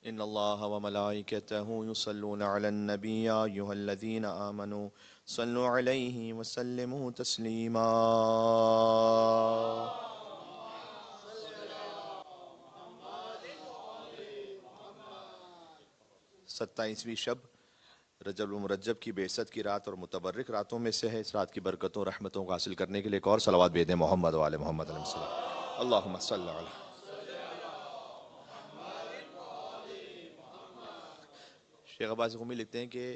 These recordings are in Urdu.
ان اللہ و ملائکتہ یصلون علی النبی یا ایھا الذین آمنوا صلوا علیہ وسلموا تسلیما۔ 27ویں شب رجب المرجب کی بعثت کی رات اور متبرک راتوں میں سے ہے۔ اس رات کی برکتوں اور رحمتوں کو حاصل کرنے کے لیے ایک اور صلوات بھیج دیں محمد و آل محمد علیہ السلام۔ اللہم صلی علی۔ شیخ عباس قمی لکھتے ہیں کہ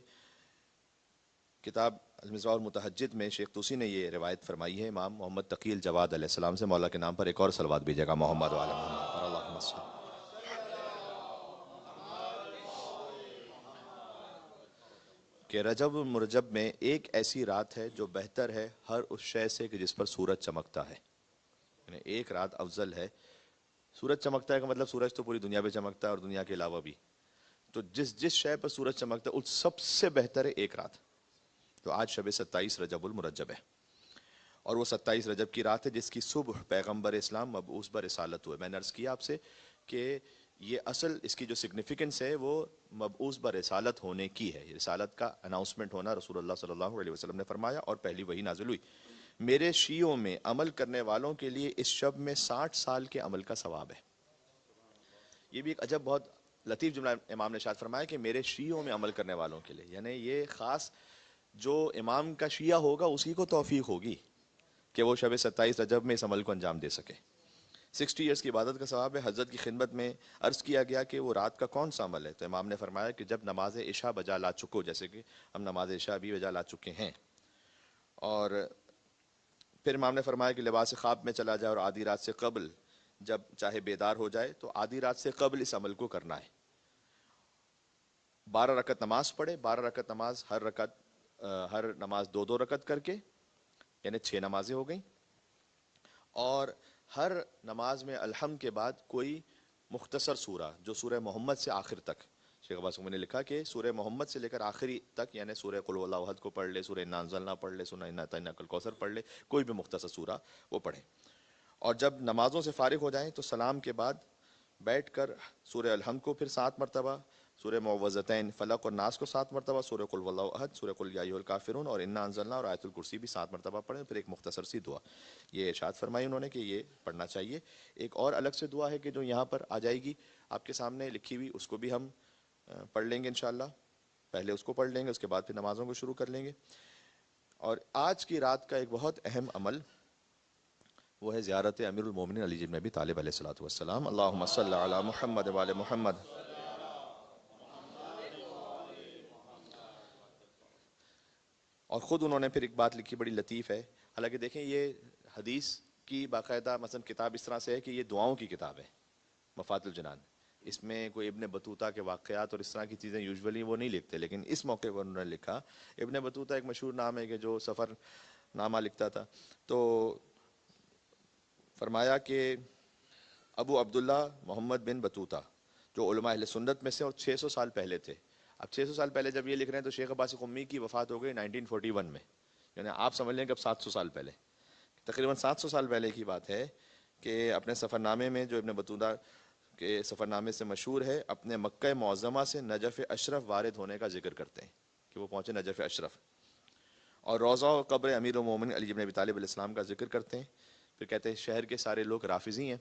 کتاب المصباح المتہجد میں شیخ طوسی نے یہ روایت فرمائی ہے، امام محمد تقی الجواد علیہ السلام سے مولا کے نام پر ایک اور صلوات بھیجے گا محمد و آل محمد اور اللہم صلی۔ کہ رجب المرجب میں ایک ایسی رات ہے جو بہتر ہے ہر اس شے سے کہ جس پر سورج چمکتا ہے، یعنی ایک رات افضل ہے۔ سورج چمکتا ہے کا مطلب سورج تو پوری دنیا پہ چمکتا ہے اور دنیا کے علاوہ بھی، تو جس شے پر سورج چمکتا ہے اس سب سے بہتر ہے ایک رات۔ تو آج شب 27 رجب المرجب ہے، اور وہ 27 رجب کی رات ہے جس کی صبح پیغمبر اسلام مبعوث برسالت ہوئے۔ میں نے عرض کیا آپ سے کہ یہ اصل اس کی جو سگنیفیکنس ہے وہ مبعوث برسالت ہونے کی ہے، رسالت کا اناؤنسمنٹ ہونا۔ رسول اللہ صلی اللہ علیہ وسلم نے فرمایا اور پہلی وحی نازل ہوئی، میرے شیعوں میں عمل کرنے والوں کے لیے اس شب میں 60 سال کے عمل کا ثواب ہے۔ یہ بھی ایک عجب بہت لطیف جملہ امام نے ارشاد فرمایا کہ میرے شیعوں میں عمل کرنے والوں کے لیے، یعنی یہ خاص جو امام کا شیعہ ہوگا اسی کو توفیق ہوگی کہ وہ شب 27 رجب میں اس عمل کو انجام دے سکے۔ 60 ایئرس کی عبادت کا ثواب ہے۔ حضرت کی خدمت میں عرض کیا گیا کہ وہ رات کا کون سا عمل ہے، تو امام نے فرمایا کہ جب نماز عشاء بجا لا چکو، جیسے کہ ہم نماز عشاء بھی بجا لا چکے ہیں، اور پھر امام نے فرمایا کہ لباس خواب میں چلا جائے اور آدھی رات سے قبل جب چاہے بیدار ہو جائے تو آدھی رات سے قبل اس عمل کو کرنا ہے۔ 12 رکعت نماز پڑھے، 12 رکعت نماز ہر نماز 2 رکعت کر کے، یعنی 6 نمازیں ہو گئیں، اور ہر نماز میں الحمد کے بعد کوئی مختصر سورہ جو سورہ محمد سے آخر تک، شیخ عباس قمی نے لکھا کہ سورہ محمد سے لے کر آخری تک، یعنی سورہ قل هو اللہ احد کو پڑھ لے، سورہ انا انزلنا پڑھ لے، سورہ انا اعطیناک الکوثر پڑھ لے، کوئی بھی مختصر سورہ وہ پڑھے، اور جب نمازوں سے فارغ ہو جائیں تو سلام کے بعد بیٹھ کر سورہ الحمد کو پھر 7 مرتبہ، سورہ معوذتین فلق اور ناس کو 7 مرتبہ، سورہ قل واللہ احد، سورہ قل یا ایھا الکافرون اور انا انزلنا اور آیت الکرسی بھی 7 مرتبہ پڑھیں، پھر ایک مختصر سی دعا۔ یہ ارشاد فرمائی انہوں نے کہ یہ پڑھنا چاہیے۔ ایک اور الگ سے دعا ہے کہ جو یہاں پر آ جائے گی آپ کے سامنے لکھی ہوئی، اس کو بھی ہم پڑھ لیں گے انشاءاللہ۔ پہلے اس کو پڑھ لیں گے، اس کے بعد پھر نمازوں کو شروع کر لیں گے۔ اور آج کی رات کا ایک بہت اہم عمل وہ ہے زیارت امیر المومنین علی بن ابی طالب علیہ الصلوۃ والسلام۔ اللہم صلی علی محمد و آل محمد۔ اور خود انہوں نے پھر ایک بات لکھی بڑی لطیف ہے، حالانکہ دیکھیں یہ حدیث کی باقاعدہ مثلا کتاب اس طرح سے ہے کہ یہ دعاؤں کی کتاب ہے، مفات الجنان، اس میں کوئی ابن بطوطہ کے واقعات اور اس طرح کی چیزیں یوزولی وہ نہیں لکھتے، لیکن اس موقع پر انہوں نے لکھا۔ ابن بطوطہ ایک مشہور نام ہے کہ جو سفر نامہ لکھتا تھا، تو فرمایا کہ ابو عبداللہ محمد بن بطوطہ جو علماء اہل سنت میں سے اور 600 سال پہلے تھے۔ اب 600 سال پہلے جب یہ لکھ رہے ہیں تو شیخ عباس قمی کی وفات ہو گئی 1941 میں، یعنی آپ سمجھ لیں کہ اب 700 سال پہلے، تقریباً 700 سال پہلے کی بات ہے کہ اپنے سفر نامے میں جو ابن بطوطہ کے سفر نامے سے مشہور ہے، اپنے مکہ معظمہ سے نجف اشرف وارد ہونے کا ذکر کرتے ہیں کہ وہ پہنچے نجف اشرف، اور روضہ و قبر امیر المومنین علی بن ابی طالب علیہ السلام کا ذکر کرتے ہیں۔ پھر کہتے ہیں شہر کے سارے لوگ رافضی ہیں،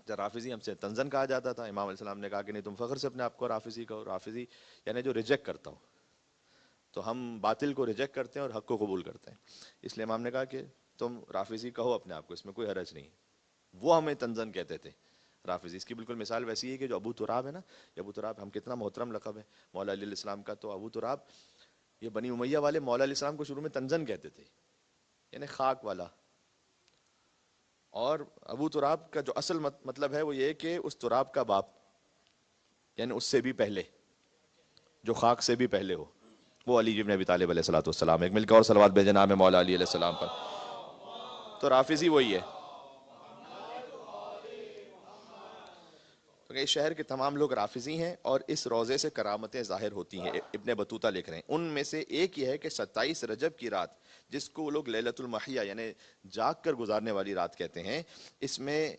جب رافضی ہم سے تنزن کہا جاتا تھا، امام علیہ السلام نے کہا کہ نہیں تم فخر سے اپنے آپ کو رافضی کہو، رافضی یعنی جو ریجیکٹ کرتا ہوں، تو ہم باطل کو ریجیکٹ کرتے ہیں اور حق کو قبول کرتے ہیں، اس لیے امام نے کہا کہ تم رافضی کہو اپنے آپ کو، اس میں کوئی حرج نہیں۔ وہ ہمیں تنزن کہتے تھے رافضی۔ اس کی بالکل مثال ویسی ہے کہ جو ابو تراب ہے نا، یہ ابو تراب ہم کتنا محترم لقب ہے مولا علی علیہ السلام کا، تو ابو تراب یہ بنی امیہ والے مولا علیہ السلام کو شروع میں تنزن کہتے تھے، یعنی خاک والا، اور ابو تراب کا جو اصل مطلب ہے وہ یہ کہ اس تراب کا باپ، یعنی اس سے بھی پہلے، جو خاک سے بھی پہلے ہو، وہ علی بن ابی طالب علیہ الصلوۃ والسلام۔ ایک مل کے اور صلوات بھیجے نام مولا علی علیہ السلام پر۔ تو رافضی وہی ہے، تو اس شہر کے تمام لوگ رافضی ہیں اور اس روضے سے کرامتیں ظاہر ہوتی ہیں۔ ابن بطوطہ لکھ رہے ہیں ان میں سے ایک یہ ہے کہ 27 رجب کی رات، جس کو وہ لوگ لیلۃ المحیا یعنی جاگ کر گزارنے والی رات کہتے ہیں، اس میں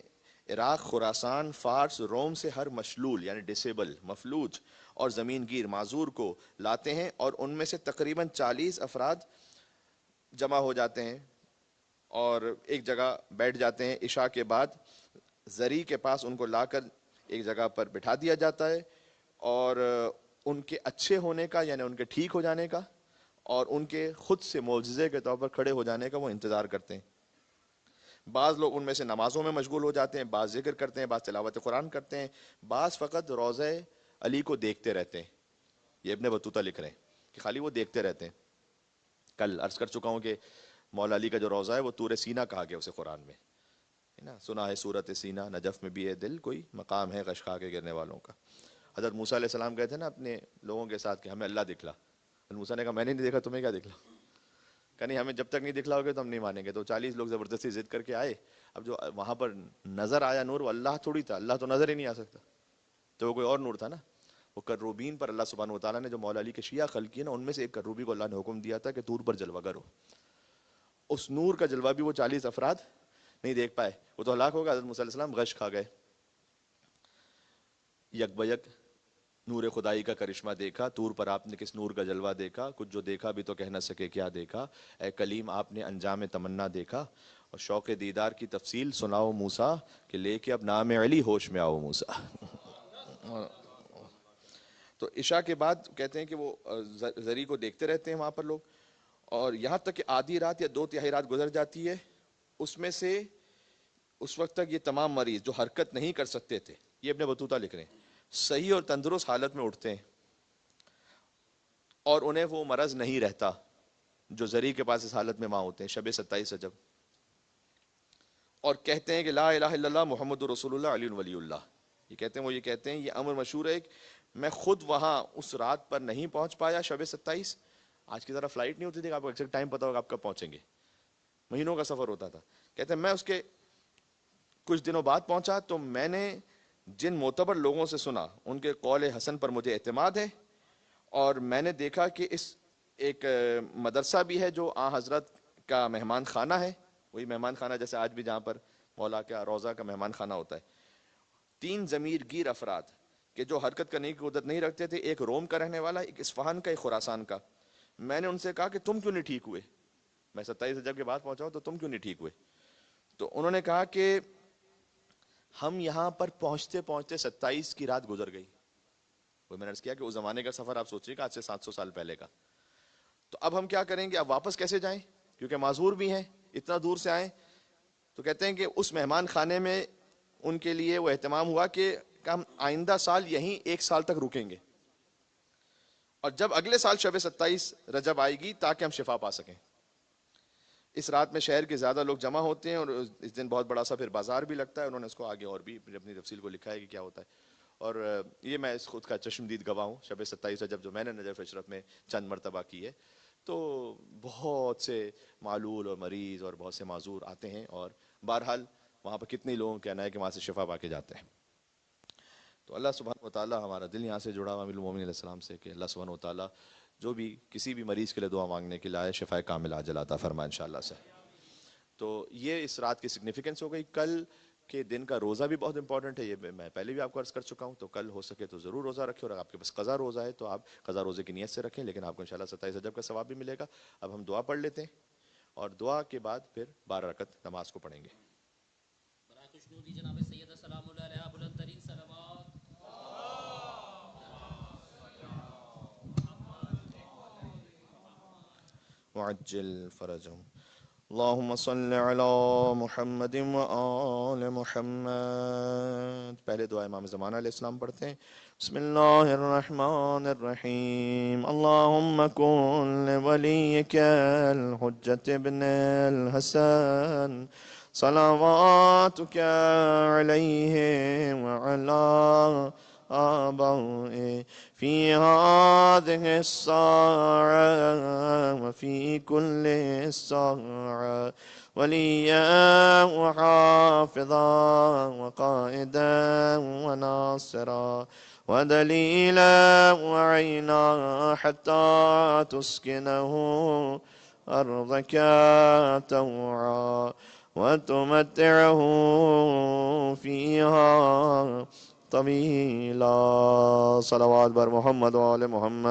عراق، خراسان، فارس، روم سے ہر مشلول یعنی ڈسیبل، مفلوج اور زمین گیر معذور کو لاتے ہیں، اور ان میں سے تقریباً 40 افراد جمع ہو جاتے ہیں اور ایک جگہ بیٹھ جاتے ہیں۔ عشاء کے بعد زری کے پاس ان کو لا کر ایک جگہ پر بٹھا دیا جاتا ہے، اور ان کے اچھے ہونے کا یعنی ان کے ٹھیک ہو جانے کا اور ان کے خود سے معجزے کے طور پر کھڑے ہو جانے کا وہ انتظار کرتے ہیں۔ بعض لوگ ان میں سے نمازوں میں مشغول ہو جاتے ہیں، بعض ذکر کرتے ہیں، بعض تلاوت قرآن کرتے ہیں، بعض فقط روضہ علی کو دیکھتے رہتے ہیں۔ یہ ابن بطوطہ لکھ رہے ہیں کہ خالی وہ دیکھتے رہتے ہیں۔ کل عرض کر چکا ہوں کہ مولا علی کا جو روضہ ہے وہ طور سینا کہا گیا اسے قرآن میں، ہے نا، سنا ہے سورت سینا، نجف میں بھی ہے دل، کوئی مقام ہے غش کھا کے گرنے والوں کا۔ حضرت موسیٰ علیہ السلام کہتے ہیں نا اپنے لوگوں کے ساتھ کہ ہمیں اللہ دکھلا، حضرت موسیٰ نے کہا میں نے نہیں دیکھا، تمہیں کیا دکھلا؟ کہ نہیں ہمیں جب تک نہیں دکھلا ہوگا تو ہم نہیں مانیں گے۔ تو 40 لوگ زبردستی ضد کر کے آئے۔ اب جو وہاں پر نظر آیا نور وہ اللہ تھوڑی تھا، اللہ تو نظر ہی نہیں آ سکتا، تو وہ کوئی اور نور تھا نا۔ وہ کروبین پر اللہ سبحانہ وتعالیٰ نے جو مولا علی کے شیعہ خلق کیے نا، ان میں سے ایک کروبی کو اللہ نے حکم دیا تھا کہ دور پر جلوہ گر ہو۔ اس نور کا جلوہ بھی وہ 40 افراد نہیں دیکھ پائے، وہ تو ہلاک ہو گئے۔ حضرت موسیٰ علیہ السلام غش کھا گئے۔ یک بیک نور خدائی کا کرشمہ دیکھا، طور پر آپ نے کس نور کا جلوہ دیکھا، کچھ جو دیکھا بھی تو کہہ نہ سکے کیا دیکھا، اے کلیم آپ نے انجام تمنا دیکھا، اور شوق دیدار کی تفصیل سناؤ موسیٰ، کہ لے کے اب نام علی ہوش میں آؤ موسیٰ۔ تو عشاء کے بعد کہتے ہیں کہ وہ زری کو دیکھتے رہتے ہیں وہاں پر لوگ، اور یہاں تک کہ آدھی رات یا 2/3 رات گزر جاتی ہے۔ اس میں سے اس وقت تک یہ تمام مریض جو حرکت نہیں کر سکتے تھے، یہ ابن بطوطہ لکھ رہے ہیں، صحیح اور تندرست حالت میں اٹھتے ہیں، اور انہیں وہ مرض نہیں رہتا جو زری کے پاس اس حالت میں وہاں ہوتے ہیں شب 27 رجب، اور کہتے ہیں کہ لا الہ الا اللہ محمد رسول اللہ علی ولی اللہ۔ یہ کہتے ہیں، وہ یہ کہتے ہیں، یہ امر مشہور ہے کہ میں خود وہاں اس رات پر نہیں پہنچ پایا شب 27۔ آج کی طرح فلائٹ نہیں ہوتی تھی کہ آپ کو ایگزیکٹ ٹائم پتا ہوگا آپ کب پہنچیں گے، مہینوں کا سفر ہوتا تھا۔ کہتے ہیں میں اس کے کچھ دنوں بعد پہنچا تو میں نے جن معتبر لوگوں سے سنا ان کے قول حسن پر مجھے اعتماد ہے، اور میں نے دیکھا کہ اس ایک مدرسہ بھی ہے جو حضرت کا مہمان خانہ ہے، وہی مہمان خانہ جیسے آج بھی جہاں پر مولا کا روضہ کا مہمان خانہ ہوتا ہے۔ 3 ضمیر گیر افراد کہ جو حرکت کرنے کی قدرت نہیں رکھتے تھے، ایک روم کا رہنے والا، ایک اصفہان کا، ایک خراسان کا۔ میں نے ان سے کہا کہ تم کیوں نہیں ٹھیک ہوئے؟ میں 27 رجب کے بعد پہنچا ہوں تو تم کیوں نہیں ٹھیک ہوئے؟ تو انہوں نے کہا کہ ہم یہاں پر پہنچتے پہنچتے 27 کی رات گزر گئی۔ وہ میں نے عرض کیا کہ اس زمانے کا سفر آپ سوچیے کہ آج سے 700 سال پہلے کا۔ تو اب ہم کیا کریں گے؟ اب واپس کیسے جائیں؟ کیونکہ معذور بھی ہیں، اتنا دور سے آئیں۔ تو کہتے ہیں کہ اس مہمان خانے میں ان کے لیے وہ اہتمام ہوا کہ ہم آئندہ سال یہیں 1 سال تک رکیں گے، اور جب اگلے سال شب 27 رجب آئے گی تاکہ ہم شفا پا سکیں۔ اس رات میں شہر کے زیادہ لوگ جمع ہوتے ہیں، اور اس دن بہت بڑا سا پھر بازار بھی لگتا ہے۔ انہوں نے اس کو آگے اور بھی اپنی تفصیل کو لکھا ہے کہ کیا ہوتا ہے، اور یہ میں اس خود کا چشمدید گواہ ہوں۔ شب 27 رجب جو میں نے نجف اشرف میں چند مرتبہ کی ہے، تو بہت سے معلول اور مریض اور بہت سے معذور آتے ہیں، اور بہرحال وہاں پر کتنے لوگوں کا کہنا ہے کہ وہاں سے شفا پا کے جاتے ہیں۔ تو اللہ سبحانہ وتعالی ہمارا دل یہاں سے جڑا ہوا امیر المومنین علیہ السلام سے، کہ اللہ سبحانہ وتعالی جو بھی کسی بھی مریض کے لیے دعا مانگنے کے لیے آئے، شفا کامل عاجل عطا فرمائے انشاءاللہ سے۔ تو یہ اس رات کی سگنیفیکنس ہو گئی۔ کل کے دن کا روزہ بھی بہت امپورٹنٹ ہے، یہ میں پہلے بھی آپ کو عرض کر چکا ہوں، تو کل ہو سکے تو ضرور روزہ رکھیں، اور اگر آپ کے پاس قضا روزہ ہے تو آپ قضا روزے کی نیت سے رکھیں، لیکن آپ کو انشاءاللہ 27 رجب کا ثواب بھی ملے گا۔ اب ہم دعا پڑھ لیتے ہیں، اور دعا کے بعد پھر 12 رکعت نماز کو پڑھیں گے۔ برائے خوشنودی جناب سید السلام علیہ بلند ترین صلوات۔ وعجل فرجهم اللهم صل على محمد وآل محمد۔ پہلے دعا امام زمانہ علیہ السلام پڑھتے ہیں۔ بسم اللہ الرحمن الرحیم، اللہم کن لولیک الحجة ابن الحسن صلواتک علیہ وعلی آبائه في هذه الساعة وفي كل ساعة وليا وحافظا وقائدا وناصرا ودليلا وعينا حتى تسكنه أرضك طوعا وتمتعه فيها طويلا. صلوات بر محمد وآل محمد.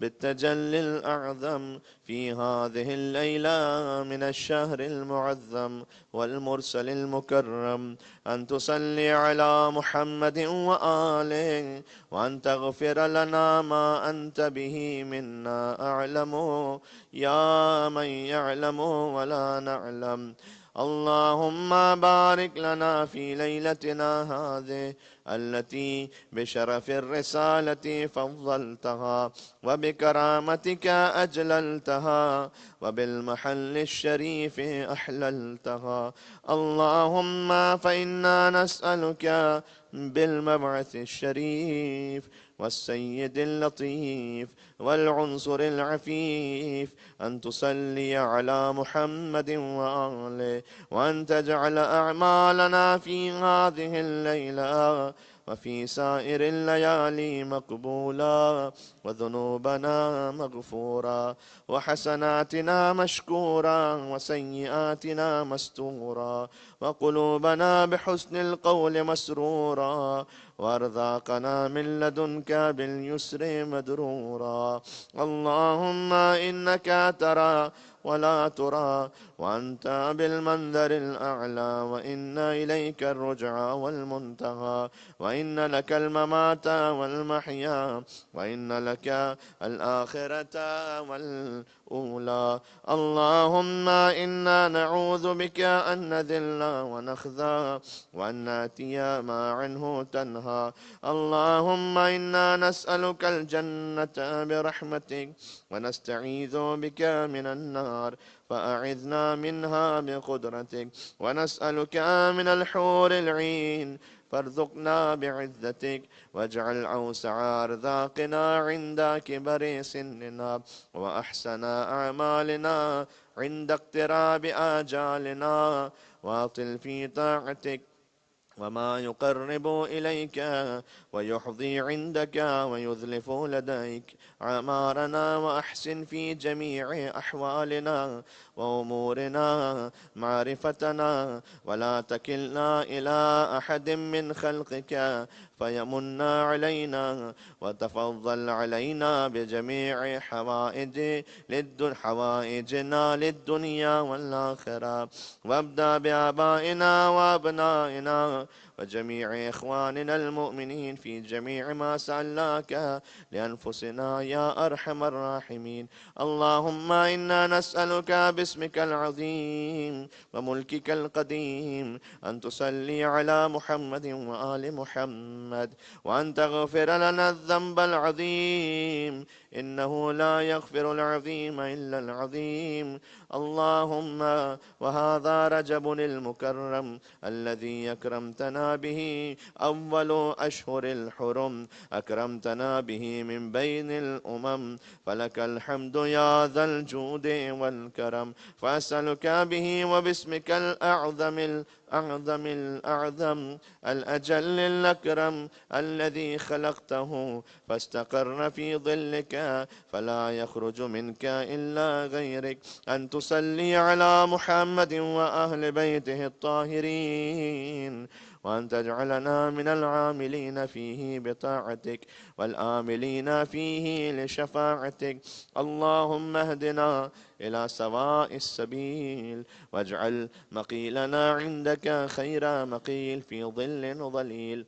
بالتجلي الأعظم في هذه الليلة من الشهر المعظم والمرسل المكرم أن تصلي على محمد وآله، وأن تغفر لنا ما أنت به منا أعلم يا من يعلم ولا نعلم. اللهم بارك لنا في ليلتنا هذه التي بشرف الرسالة فضلتها، وبكرامتك أجللتها، وبالمحل الشريف أحللتها. اللهم فإنا نسألك بالمبعث الشريف والسيد اللطيف والعنصر العفيف أن تصلي على محمد وآله، وأن تجعل أعمالنا في هذه الليلة وفي سائر الليالي مقبولا، وذنوبنا مغفورا، وحسناتنا مشكورا، وسيئاتنا مستورا، وقلوبنا بحسن القول مسرورا، وارزاقنا من لدنك باليسر مدرورا. اللهم إنك ترى ولا ترى، وأنت بالمنظر الأعلى، وإن إليك الرجعى والمنتهى، وإن لك الممات والمحيا، وإن لك الآخرة والأولى. اللهم إنا نعوذ بك أن نذل ونخزى، وأن نأتي ما عنه تنهى. اللهم إنا نسألك الجنة برحمتك، ونستعيذ بك من النار فأعذنا منها بقدرتك، ونسألك من الحور العين فارزقنا بعزتك، واجعل أوسع أرزاقنا عند كبر سننا، وأحسن أعمالنا عند اقتراب آجالنا، واطل في طاعتك وما يقرب إليك ويحظي عندك ويذلف لديك أعمارنا، وأحسن في جميع أحوالنا وأمورنا معرفتنا، ولا تكلنا إلى أحد من خلقك فيمن علينا وتفضل علينا بجميع حوائجنا للدنيا والآخرة. وابدأ بآبائنا وأبنائنا وجميع إخواننا المؤمنين في جميع ما سألناك لأنفسنا يا أرحم الراحمين. اللهم إنا نسألك باسمك العظيم وملكك القديم أن تصلي على محمد وآل محمد، وأن تغفر لنا الذنب العظيم، إنه لا يغفر العظيم إلا العظيم. اللهم وهذا رجب المكرم الذي أكرمتنا به أول أشهر الحرم، أكرمتنا به من بين الأمم، فلك الحمد يا ذا الجود والكرم. فأسألك به وباسمك الأعظم الأجل الأكرم الذي خلقته فاستقر في ظلك فلا يخرج منك إلا غيرك، أن تصلي على محمد وأهل بيته الطاهرين، وأن تجعلنا من العاملين فيه بطاعتك والآملين فيه لشفاعتك. اللهم اهدنا إلى سواء السبيل، واجعل مقيلنا عندك خير مقيل في ظل ظليل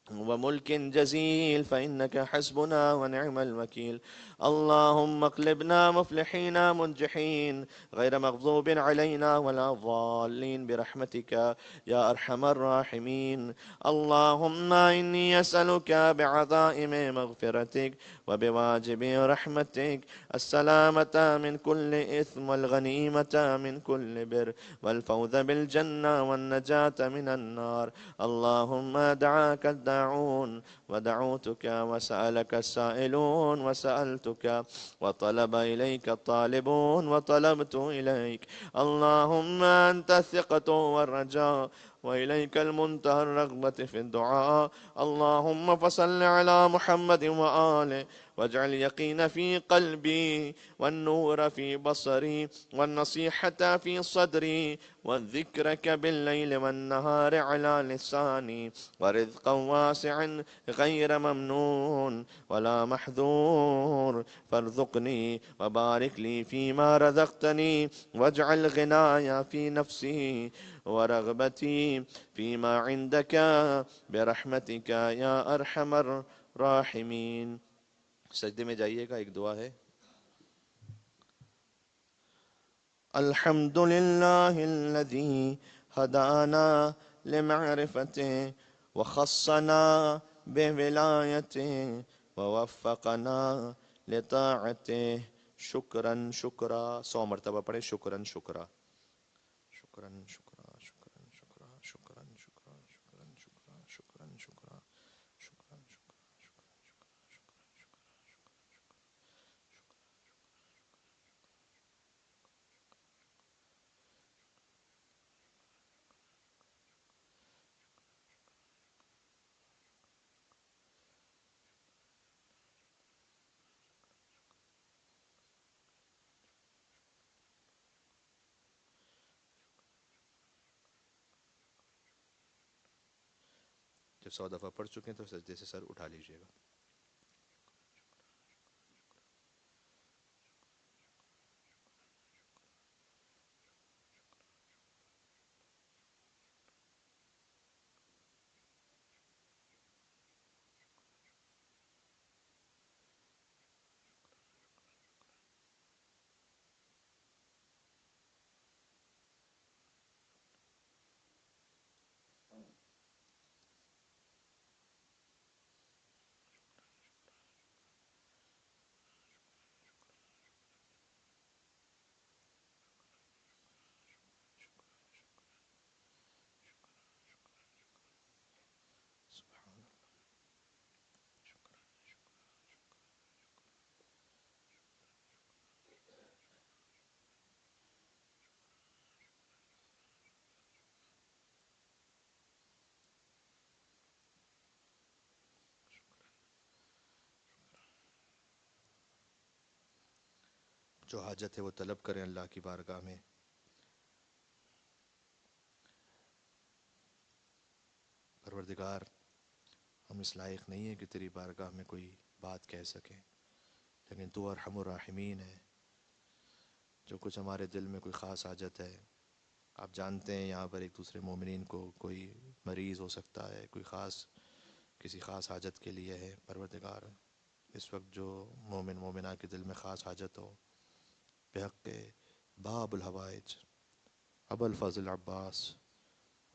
وملك جزيل، فإنك حسبنا ونعم الوكيل. اللهم اقلبنا مفلحين منجحين غير مغضوب علينا ولا ضالين برحمتك يا أرحم الراحمين. اللهم إني أسألك بعظائم مغفرتك وبواجب رحمتك السلامة من كل إثم، والغنيمة من كل بر، والفوز بالجنة والنجاة من النار. اللهم دعاك الداعون ودعوتك وسألك السائلون وسألتك وطلب إليك الطالبون وطلبت إليك. اللهم أنت الثقة والرجاء وإليك المنتهى الرغبة في الدعاء. اللهم فصل على محمد وآله واجعل اليقين في قلبي والنور في بصري والنصيحة في صدري وذكرك بالليل والنهار على لساني ورزقا واسعا غير ممنون ولا محذور فارزقني وبارك لي فيما رزقتني واجعل غناي في نفسي ورغبتي فيما عندك برحمتك یا ارحم الراحمین. سجدے میں جائیے گا، ایک دعا ہے. الحمد للہ الذی ہدانا لمعرفته وخصنا بولایته ووفقنا لطاعته. شکرا شکرا، 100 مرتبہ پڑھے شکرا شکرا. شکرا شکرا شکرا شکرا شکرا شکرا شکرا شکرا شکرا شکرا شکرا جب 100 دفعہ پڑھ چکے ہیں تو سجدے سے سر اٹھا لیجیے گا. جو حاجت ہے وہ طلب کریں اللہ کی بارگاہ میں. پروردگار، ہم اس لائق نہیں ہیں کہ تیری بارگاہ میں کوئی بات کہہ سکیں، لیکن تو ارحم الراحمین ہے. جو کچھ ہمارے دل میں کوئی خاص حاجت ہے، آپ جانتے ہیں یہاں پر ایک دوسرے مومنین کو کوئی مریض ہو سکتا ہے، کوئی خاص کسی خاص حاجت کے لیے ہے. پروردگار، اس وقت جو مومن مومنہ کے دل میں خاص حاجت ہو، بحق باب الحوائج ابو الفضل عباس،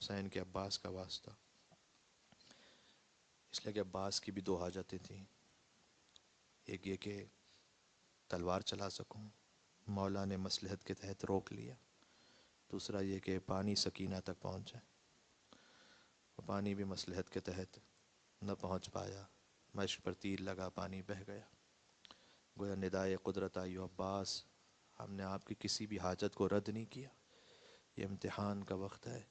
حسین کے عباس کا واسطہ، اس لیے کہ عباس کی بھی 2 حاجتیں تھیں. ایک یہ کہ تلوار چلا سکوں، مولا نے مصلحت کے تحت روک لیا. دوسرا یہ کہ پانی سکینہ تک پہنچ جائے. پانی بھی مصلحت کے تحت نہ پہنچ پایا، مشق پر تیر لگا، پانی بہہ گیا. گویا ندائے قدرت آئی عباس، ہم نے آپ کی کسی بھی حاجت کو رد نہیں کیا، یہ امتحان کا وقت ہے،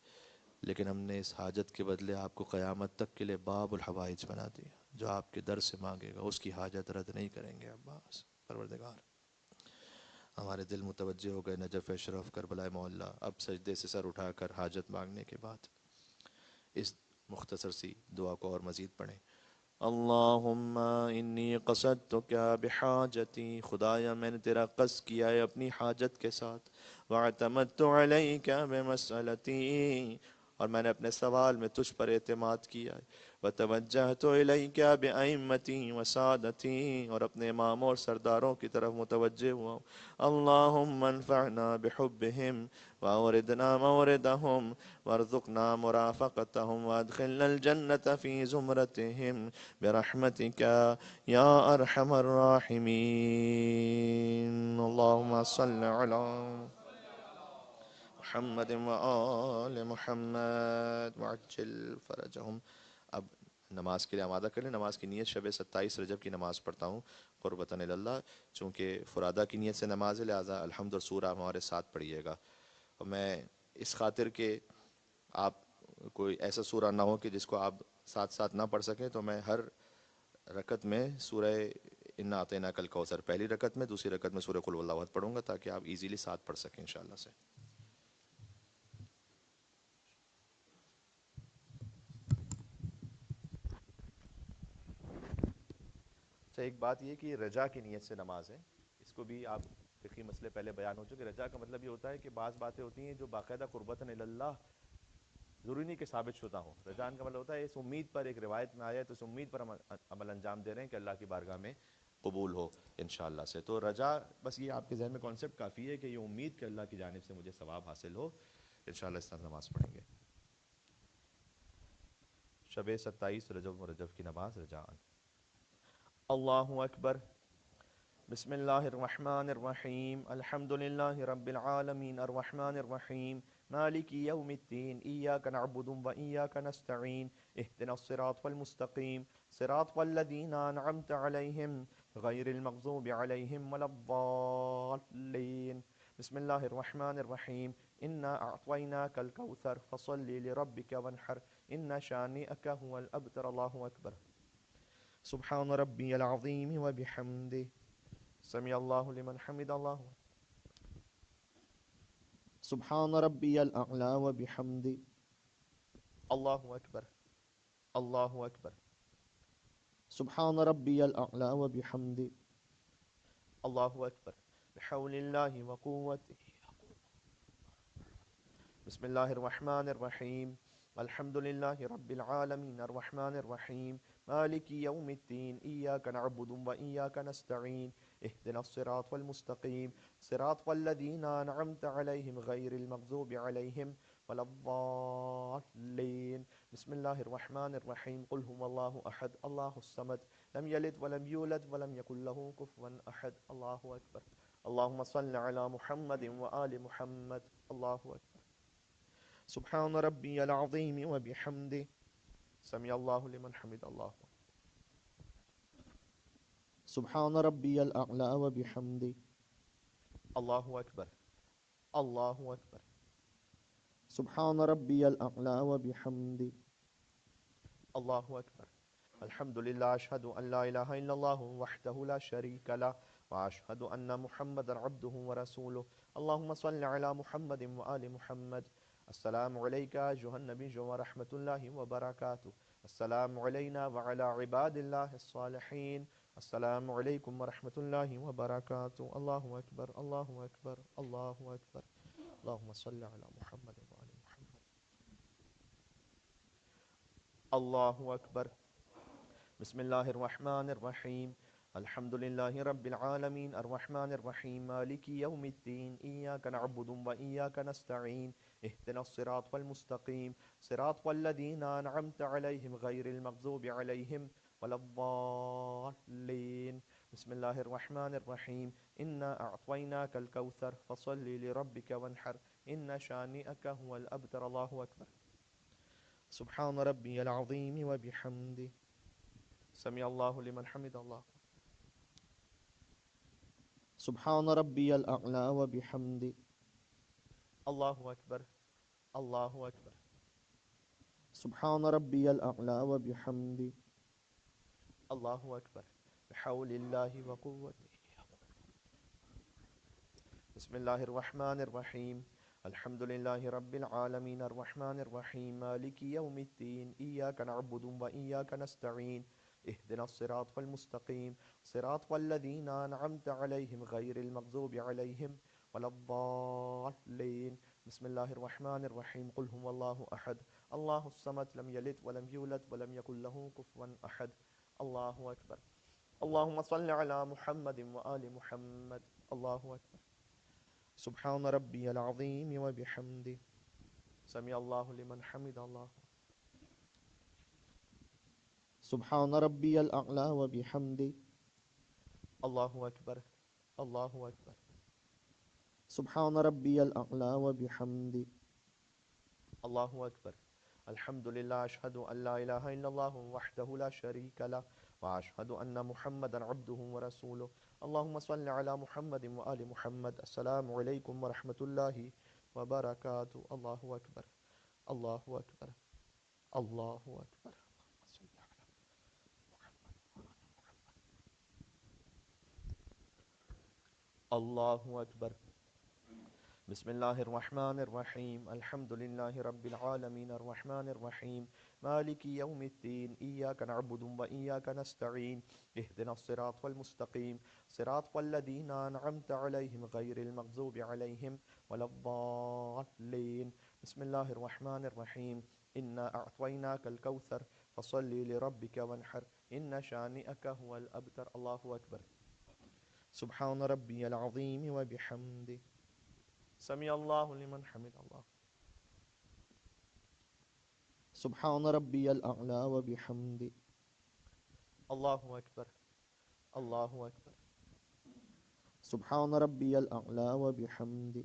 لیکن ہم نے اس حاجت کے بدلے آپ کو قیامت تک کے لیے باب الحوائج بنا دیا. جو آپ کے در سے مانگے گا اس کی حاجت رد نہیں کریں گے عباس. پروردگار، ہمارے دل متوجہ ہو گئے نجف اشرف کربلا معلیٰ. اب سجدے سے سر اٹھا کر حاجت مانگنے کے بعد اس مختصر سی دعا کو اور مزید پڑھیں. اللہم انی قصدتک بحاجتی، خدایا میں نے تیرا قصد کیا ہے اپنی حاجت کے ساتھ. واعتمدت علیک بمسئلتی، اور میں نے اپنے سوال میں تجھ پر اعتماد کیا ہے. وتوجہت الیک بأئمتی وسادتی، اور اپنے اماموں اور سرداروں کی طرف متوجہ ہوا ہوں. اللہم انفعنا بحبہم واوردنا موردہم وارزقنا مرافقتہم وادخلنا الجنت فی زمرتہم برحمتک یا ارحم الراحمین. اللہم صل علی محمد وآل محمد وعجل فرجهم. اب نماز کے لیے آمادہ کر لیں. نماز کی نیت شب 27 رجب کی نماز پڑھتا ہوں قربتاً اللہ. چونکہ فرادہ کی نیت سے نماز ہے، لہٰذا الحمد اور سورہ ہمارے ساتھ پڑھیے گا. اور میں اس خاطر کہ آپ کوئی ایسا سورہ نہ ہو کہ جس کو آپ ساتھ ساتھ نہ پڑھ سکیں، تو میں ہر رکعت میں سورہ انا اعطیناک کل کوثر پہلی رکعت میں، دوسری رکعت میں سورہ قل واللہ احد پڑھوں گا تاکہ آپ ایزیلی ساتھ پڑھ سکیں انشاءاللہ سے. اچھا، ایک بات یہ کہ رجا کی نیت سے نماز ہے، اس کو بھی آپ فقہی مسئلے پہلے بیان ہو چکے. رجا کا مطلب یہ ہوتا ہے کہ بعض باتیں ہوتی ہیں جو باقاعدہ قربتاً اللہ ضروری نہیں کہ ثابت شدہ ہوں. رجان کا مطلب ہوتا ہے اس امید پر، ایک روایت میں آیا ہے تو اس امید پر ہم عمل انجام دے رہے ہیں کہ اللہ کی بارگاہ میں قبول ہو انشاءاللہ سے. تو رجا بس یہ آپ کے ذہن میں کانسیپٹ کافی ہے کہ یہ امید کہ اللہ کی جانب سے مجھے ثواب حاصل ہو. انشاءاللہ اس طرح نماز پڑھیں گے. شب 27 رجب کی نماز رجاءً. اللہ اکبر. بسم اللہ الرحمن الرحیم. الحمد للہ رب العالمین الرحمن الرحیم مالک یوم الدین ایاک نعبد و ایاک نستعین اهدنا الصراط المستقیم صراط الذین انعمت علیہم غیر المغضوب علیہم ولا الضالین. بسم اللہ الرحمن الرحیم. انا اعطیناک الکوثر فصل لربک وانحر ان شانئک هو الابتر. اللہ اکبر. سبحان ربی العظیم وبحمدہ. سمع اللہ لمن حمد. اللہ سبحان ربی الاعلی وبحمدہ. اللہ اکبر. اللہ اکبر. سبحان ربی الاعلی وبحمدہ. اللہ اکبر. بحول اللہ وقوتہ. بسم اللہ الرحمن الرحیم. الحمد للہ رب العالمین الرحمن الرحیم مالک یوم الدین ایاک نعبد و ایاک نستعین اهدنا الصراط المستقیم صراط الذین انعمت علیہم غیر المغضوب علیہم ولا الضالین. بسم اللہ الرحمن الرحیم. قل هو اللہ احد اللہ الصمد لم یلد ولم یولد ولم یکن له کفوا احد. اللہ اکبر. اللہم صل علی محمد وآل محمد. اللہ اکبر. سبحان ربی العظیم وبحمدہ. سمع اللہ لمن حمد. اللہ سبحان ربی الاعلی وبحمدہ. اللہ اکبر. اللہ اکبر. سبحان ربی الاعلی وبحمدہ. اللہ اکبر. الحمد للہ. اشہد ان لا الہ الا اللہ وحدہ لا شریک لہ واشہد ان محمدا عبدہ ورسولہ. اللہم صل علی محمد وآل محمد. السلام علیکہ ایہا النبی ورحمۃ اللہ وبرکاتہ. السلام علینا وعلی عباد اللہ الصالحین. السلام علیکم ورحمۃ اللہ وبرکاتہ. اللہ اکبر. اللہ اکبر. اللہ اکبر. اللہم صل علی محمد وآل محمد. اللہ اکبر. بسم اللہ الرحمن الرحیم. الحمد للہ رب العالمین الرحمن الرحیم مالک یوم الدین ایاک نعبد و ایاک نستعین اهدنا الصراط المستقیم صراط الذین انعمت علیہم غیر المغضوب علیہم ولا الضالین. بسم اللہ الرحمن الرحیم. انا اعطیناک الکوثر فصل لربک وانحر ان شانئک هو الابتر. اللہ اکبر. سبحان ربی العظیم وبحمدہ. سمع اللہ لمن حمد. اللہ سبحان ربی الاعلی وبحمدہ. اللہ اکبر. اللہ اکبر. سبحان ربی الاعلی وبحمدہ. اللہ اکبر. بحول اللہ وقوتہ. بسم اللہ الرحمن الرحیم. الحمد للہ رب العالمین الرحمن الرحیم مالک یوم الدین ایاک نعبد و ایاک نستعین اهدنا الصراط المستقیم صراط الذین انعمت علیہم غیر المغضوب علیہم ولا الضالین. بسم اللہ الرحمن الرحیم. قل هو اللہ احد اللہ الصمد لم یلد ولم یولد ولم یکن له کفوا احد. اللہ اکبر. اللہم صل علی محمد وآل محمد. اللہ اکبر. سبحان ربی العظیم وبحمدہ. سمع اللہ لمن حمد. اللہ سبحان ربی الاعلی وبحمدہ. اللہ اکبر. اللہ اکبر. سبحان ربی الاعلی وبحمدہ. اللہ اکبر. الحمد لله أشهد أن لا إله إلا الله وحده لا شريك له وأشهد أن محمدا عبده ورسوله اللهم صل على محمد وآل محمد السلام عليكم ورحمة الله وبركاته الله أكبر الله أكبر الله أكبر الله أكبر بسم الله الرحمن الرحيم الحمد لله رب العالمين الرحمن الرحيم مالك يوم الدين إياك نعبد وإياك نستعين اهدنا الصراط المستقيم صراط الذين أنعمت عليهم غير المغضوب عليهم ولا الضالين بسم الله الرحمن الرحيم إنا أعطيناك الكوثر فصل لربك وانحر إن شانئك هو الأبتر الله أكبر سبحان ربي العظيم وبحمده سمع الله لمن حمد الله سبحان ربي الأعلى وبحمده الله أكبر الله أكبر سبحان ربي الأعلى وبحمده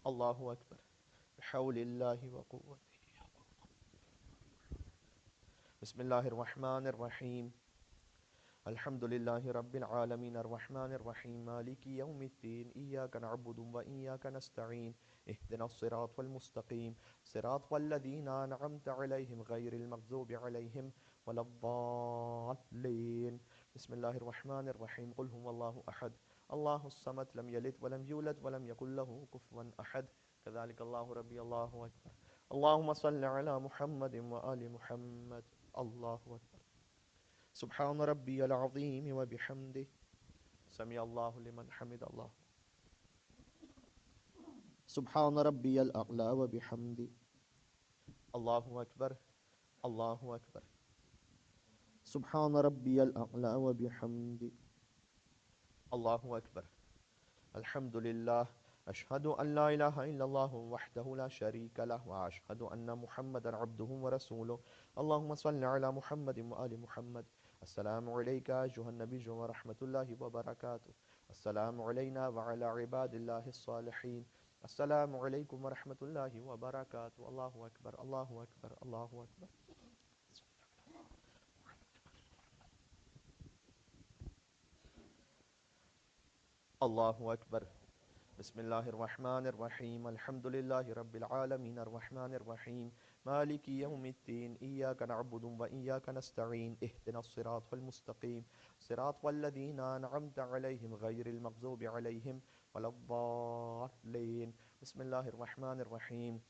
الله أكبر بحول الله وقوته بسم الله الرحمن الرحيم الحمد لله رب العالمين الرحمن الرحيم مالك يوم الدين إياك نعبد وإياك نستعين اهدنا الصراط المستقيم صراط الذين أنعمت عليهم غير المغضوب عليهم ولا الضالين بسم الله الرحمن الرحيم قل هو الله أحد الله الصمد لم يلد ولم يولد ولم يكن له كفوا أحد كذلك الله ربي الله أكبر اللهم صل على محمد وآل محمد الله أكبر سبحان ربي العظيم وبحمده سمع الله لمن حمد الله سبحان ربي الأعلى وبحمده الله أكبر الله أكبر سبحان ربي الأعلى وبحمده الله أكبر الحمد لله أشهد أن لا إله إلا الله وحده لا شريك له وأشهد أن محمدا عبده ورسوله اللهم صل على محمد وآل محمد السلام عليك أيها النبي ورحمة الله وبركاته السلام علينا وعلى عباد الله الصالحين السلام عليكم ورحمة الله وبركاته الله أكبر الله أكبر الله أكبر الله أكبر بسم الله الرحمن الرحيم الحمد لله رب العالمين الرحمن الرحيم مالك يوم الدين إياك نعبد وإياك نستعين اهدنا الصراط المستقيم صراط الذين أنعمت عليهم غير المغضوب عليهم ولا الضالين بسم الله الرحمن الرحيم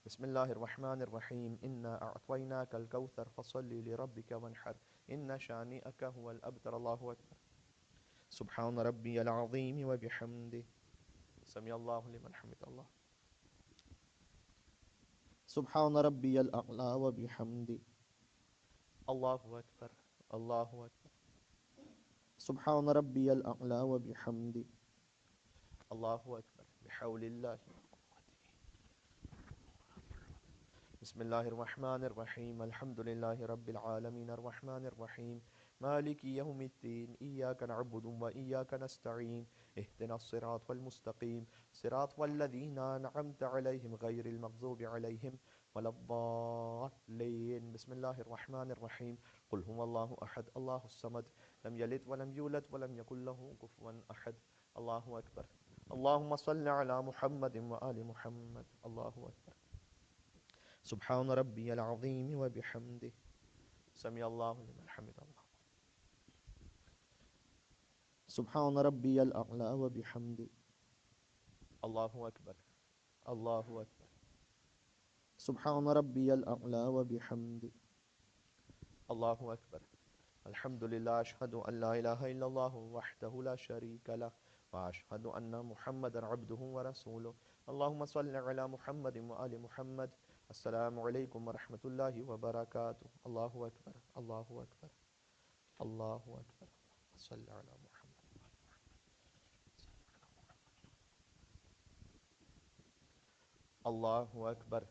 بسم الله الرحمن الرحيم إنا أعطيناك الكوثر فصل لربك وانحر إن شانئك هو الأبتر الله أكبر سبحان ربي العظيم وبحمده سمع الله لمن حمد الله سبحان ربي الأعلى وبحمده الله أكبر الله أكبر سبحان ربي الأعلى وبحمده الله أكبر بحول الله بسم الله الرحمن الرحيم الحمد لله رب العالمين الرحمن الرحيم مالك يوم الدين إياك نعبد وإياك نستعين اهدنا الصراط المستقيم صراط الذين أنعمت عليهم غير المغضوب عليهم ولا الضالين بسم الله الرحمن الرحيم قل هو الله أحد الله الصمد لم يلد ولم يولد ولم يكن له كفوا أحد الله أكبر اللهم صل على محمد وآل محمد الله أكبر سبحان ربي العظيم وبحمده سمع الله لمن حمد الله سبحان ربي الأعلى وبحمده الله أكبر الله أكبر سبحان ربي الأعلى وبحمده الله أكبر الحمد لله أشهد أن لا إله إلا الله وحده لا شريك له وأشهد أن محمدا عبده ورسوله اللهم صل على محمد وآل محمد السلام عليكم ورحمة الله وبركاته الله أكبر الله أكبر الله أكبر صل على محمد الله أكبر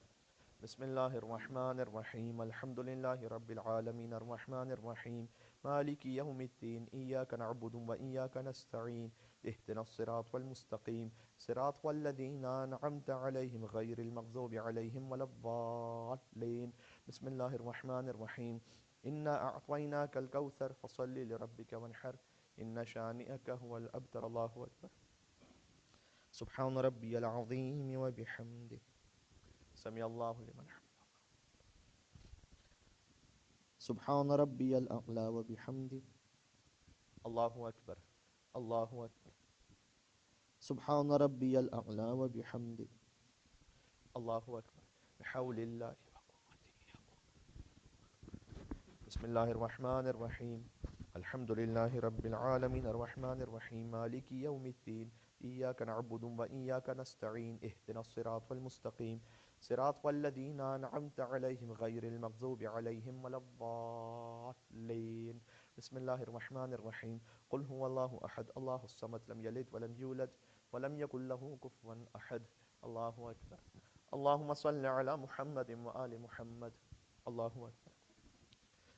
بسم الله الرحمن الرحيم الحمد لله رب العالمين الرحمن الرحيم مالك يوم الدين إياك نعبد وإياك نستعين اهدنا الصراط المستقيم صراط الذين أنعمت عليهم غير المغضوب عليهم ولا الضالين بسم الله الرحمن الرحيم إنا أعطيناك الكوثر فصل لربك وانحر إن شانئك هو الأبتر الله أكبر سبحان ربي العظيم وبحمده سمع الله لمن حمده سبحان ربي الأعلى وبحمده الله أكبر الله أكبر سبحان ربي الأعلى وبحمده الله أكبر بحول الله وقوته بسم الله الرحمن الرحيم الحمد لله رب العالمين الرحمن الرحيم مالك يوم الدين إياك نعبد وإياك نستعين اهدنا الصراط المستقيم صراط الذين أنعمت عليهم غير المغضوب عليهم ولا الضالين بسم الله الرحمن الرحيم قل هو الله أحد الله الصمد لم يلد ولم يولد ولم يكن له كفوا أحد الله أكبر اللهم صل على محمد وآل محمد الله أكبر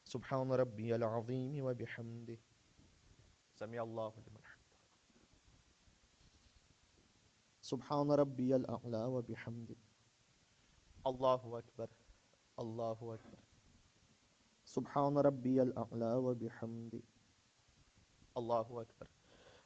سبحان ربي العظيم وبحمده سمع الله لمن حمده سبحان ربي الأعلى وبحمده الله أكبر الله أكبر سبحان ربي الأعلى وبحمده الله أكبر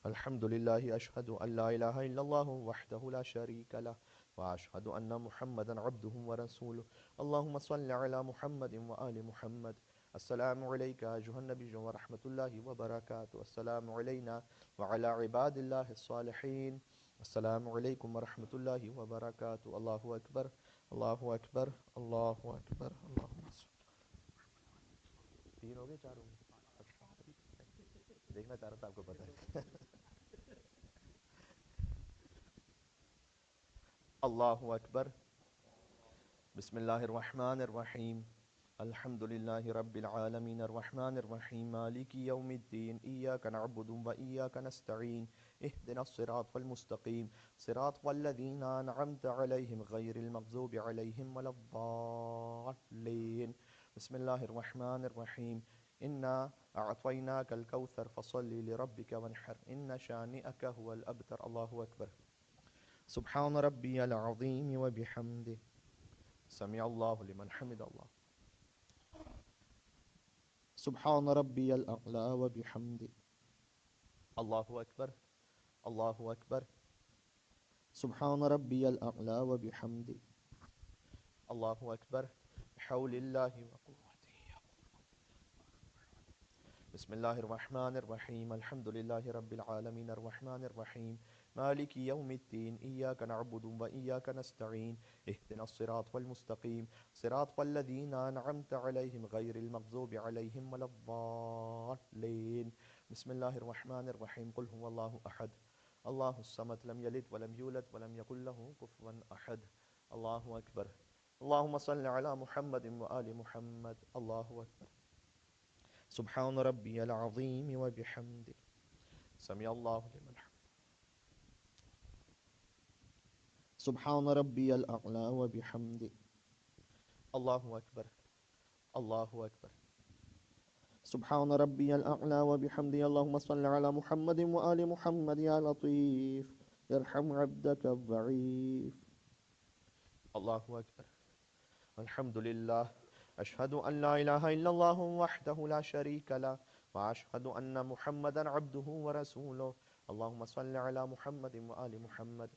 الحمد لله أشهد أن لا إله إلا الله وحده لا شريك له وأشهد أن محمدا عبده ورسوله اللهم صل على محمد وآل محمد السلام عليك أيها النبي ورحمة الله وبركاته السلام علينا وعلى عباد الله الصالحين السلام عليكم ورحمة الله وبركاته الله أكبر الله أكبر الله أكبر اللهم صل تین ہو گئے چار ہو گئے دیکھنا چاہ رہا تھا آپ کو پتہ ہے اللہ اکبر بسم اللہ الرحمن الرحیم الحمد لله رب العالمين الرحمن الرحيم مالك يوم الدين إياك نعبد وإياك نستعين اهدنا الصراط المستقيم صراط الذين أنعمت عليهم غير المغضوب عليهم ولا الضالين بسم الله الرحمن الرحيم إنا أعطيناك الكوثر فصل لربك وانحر إن شانئك هو الأبتر الله أكبر سبحان ربي العظيم وبحمده سمع الله لمن حمد الله سبحان ربي الأعلى وبحمده الله أكبر الله أكبر سبحان ربي الأعلى وبحمده الله أكبر بحول الله وقوته بسم الله الرحمن الرحيم الحمد لله رب العالمين الرحمن الرحيم مالك يوم الدين إياك نعبد وإياك نستعين اهدنا الصراط المستقيم صراط الذين أنعمت عليهم غير المغضوب عليهم ولا الضالين بسم الله الرحمن الرحيم قل هو الله أحد الله الصمد لم يلد ولم يولد ولم يكن له كفوا أحد الله أكبر اللهم صل على محمد وآل محمد الله أكبر سبحان ربي العظيم وبحمده سمع الله لمن حمده سبحان ربي الأعلى وبحمده الله أكبر الله أكبر سبحان ربي الأعلى وبحمده اللهم صل على محمد وآل محمد يا لطيف ارحم عبدك الضعيف الله أكبر الحمد لله أشهد أن لا إله إلا الله وحده لا شريك له وأشهد أن محمدا عبده ورسوله اللهم صل على محمد وآل محمد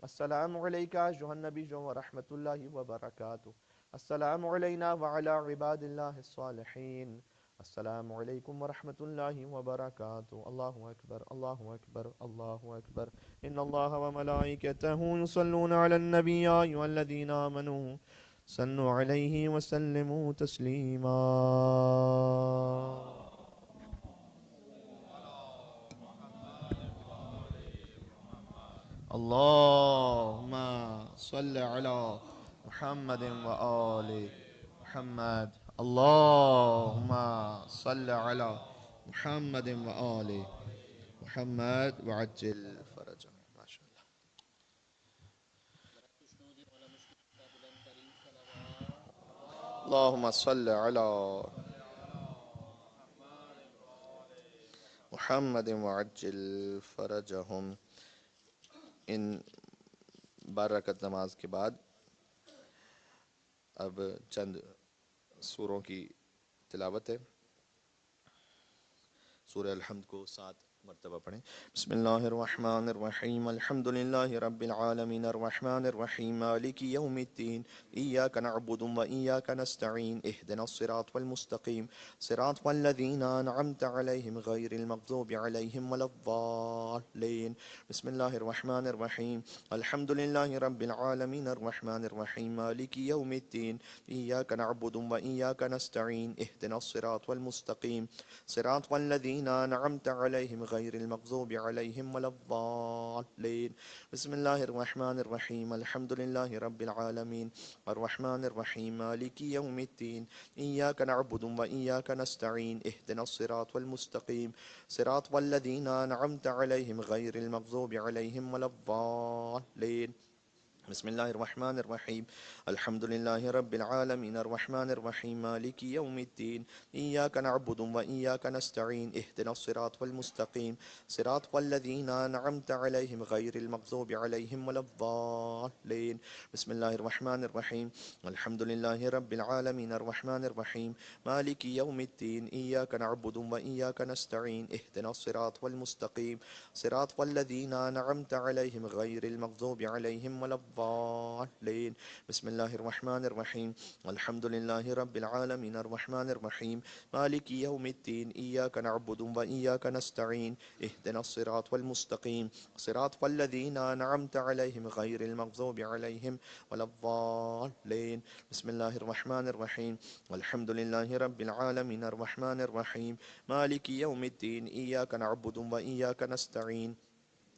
السلام عليك أيها النبي ورحمة الله وبركاته السلام علينا وعلى عباد الله الصالحين السلام عليكم ورحمة الله وبركاته الله أكبر الله أكبر الله أكبر إن الله وملائكته يصلون على النبي يا أيها الذين آمنوا صلوا عليه وسلموا تسليما اللهم صل على محمد وآل محمد اللهم صل على محمد وآل محمد وعجل فرجه ما شاء الله خوشنودی مولا مشکل کا بلند ترین صلوات اللهم صل على محمد وعجل فرجهم. ان بارکت نماز کے بعد اب چند سوروں کی تلاوت ہے. سورہ الحمد کو 7 مرتبہ پڑھیں. بسم اللہ الرحمن الرحیم الحمد للہ رب العالمین الرحمن الرحیم مالک یوم الدین ایاک نعبد و ایاک نستعین اہدنا الصراط والمستقیم صراط والذین انعمت علیہم غیر المغضوب علیہم ولا الضالین. بسم اللہ الرحمن الرحیم الحمد للہ رب العالمین الرحمن الرحیم مالک یوم الدین ایاک نعبد و ایاک نستعین اہدنا الصراط والمستقیم صراط والذین انعمت علیہم غیر المغضوب علیہم ولا الضالین. بسم اللہ الرحمن الرحیم الحمد للہ رب العالمین الرحمن الرحیم مالک یوم الدین ایاک نعبد و ایاک نستعین اہدنا الصراط والمستقیم صراط والذین انعمت علیہم غیر المغضوب علیہم ولا الضالین. بسم اللہ الرحمن الرحیم الحمد للہ رب العالمین الرحمن الرحیم مالک یوم الدین ایاک نعبد و ایاک نستعین اہدنا الصراط والمستقیم صراط والذین انعمت علیہم غیر المغضوب علیہم ولا الضالین. بسم اللہ الرحمن الرحیم الحمد للہ رب العالمین الرحمن الرحیم مالک یوم الدین ایاک نعبد و ایاک نستعین اہدنا الصراط والمستقیم صراط والذین انعمت علیہم غیر المغضوب علیہم ولا الضالین. بسم اللہ الرحمن الرحیم الحمد للہ رب العالمین الرحمن الرحیم مالک یوم الدین ایاک نعبد و ایاک نستعین اہدنا الصراط والمستقیم صراط والذین انعمت علیہم غیر المغضوب علیہم ولا الضالین. بسم اللہ الرحمن الرحیم الحمد للہ رب العالمین الرحمن الرحیم مالک یوم الدین ایاک نعبد و ایاک نستعین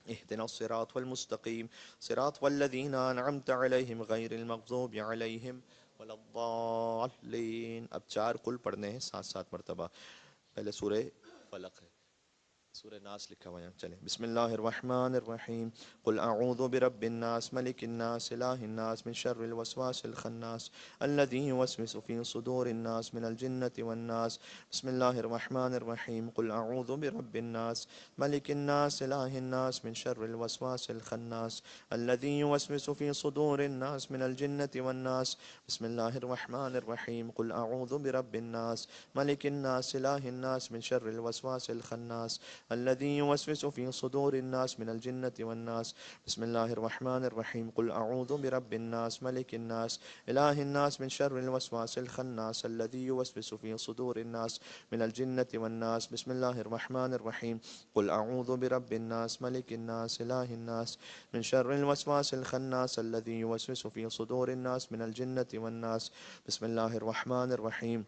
اہدنا الصراط والمستقیم صراط والذین انعمت علیہم غیر المغضوب علیہم ولا الضالین. اب 4 قل پڑھنے ہیں 7 مرتبہ. پہلے سورہ فلق ہے, سورہ ناس لکھا ہوا ہے, چلیں. بسم اللہ الرحمن الرحیم قل اعوذ برب الناس ملک الناس الہ الناس من شر الوسواس الخناس الذی یوسوس فی صدور الناس من الجنة والناس. بسم اللہ الرحمن الرحیم قل اعوذ برب الناس ملک الناس الہ الناس من شر الوسواس الخناس الذی یوسوس فی صدور الناس من الجنة والناس. بسم اللہ الرحمن الرحیم قل اعوذ برب الناس ملک الناس الہ الناس من شر الوسواس الخناس الذي يوسوس في صدور الناس من الجنة والناس. بسم الله الرحمن الرحيم قل أعوذ برب الناس ملك الناس إله الناس من شر الوسواس الخناس الذي يوسوس في صدور الناس من الجنة والناس. بسم الله الرحمن الرحيم قل أعوذ برب الناس ملك الناس إله الناس من شر الوسواس الخناس الذي يوسوس في صدور الناس من الجنة والناس. بسم الله الرحمن الرحيم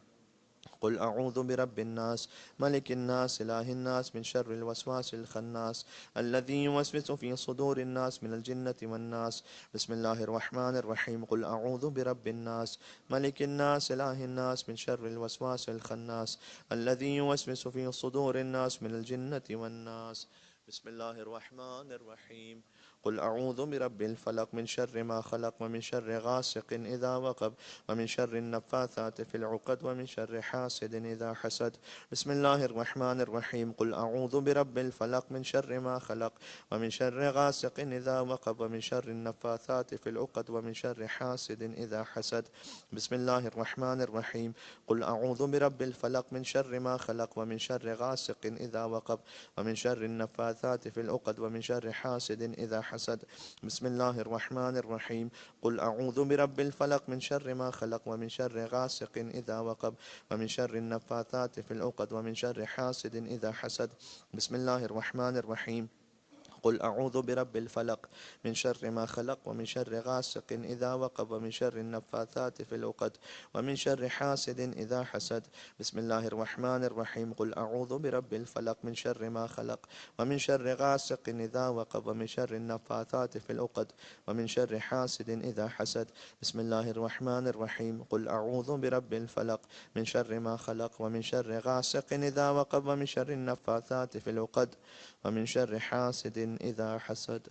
قل أعوذ برب الناس ملك الناس إله الناس من شر الوسواس الخناس الذي يوسوس في صدور الناس من الجنة والناس. بسم الله الرحمن الرحيم قل أعوذ برب الناس ملك الناس إله الناس من شر الوسواس الخناس الذي يوسوس في صدور الناس من الجنة والناس. بسم الله الرحمن الرحيم قل أعوذ برب الفلق من شر ما خلق ومن شر غاسق إذا وقب ومن شر النفاثات في العقد ومن شر حاسد إذا حسد. بسم الله الرحمن الرحيم قل أعوذ برب الفلق من شر ما خلق ومن شر غاسق إذا وقب ومن شر النفاثات في العقد ومن شر حاسد إذا حسد. بسم الله الرحمن الرحيم قل أعوذ برب الفلق من شر ما خلق ومن شر غاسق إذا وقب ومن شر النفاثات في العقد ومن شر حاسد إذا حسد. بسم الله الرحمن الرحيم قل أعوذ برب الفلق من شر ما خلق ومن شر غاسق إذا وقب ومن شر النفاثات في العقد ومن شر حاسد إذا حسد. بسم الله الرحمن الرحيم قل أعوذ برب الفلق من شر ما خلق ومن شر غاسق إذا وقب ومن شر النفاثات في العقد ومن شر حاسد إذا حسد. بسم الله الرحمن الرحيم قل أعوذ برب الفلق من شر ما خلق ومن شر غاسق إذا وقب ومن شر النفاثات في العقد ومن شر حاسد إذا حسد. بسم الله الرحمن الرحيم قل أعوذ برب الفلق من شر ما خلق ومن شر غاسق إذا وقب ومن شر النفاثات في العقد ومن شر حاسد إذا حسد.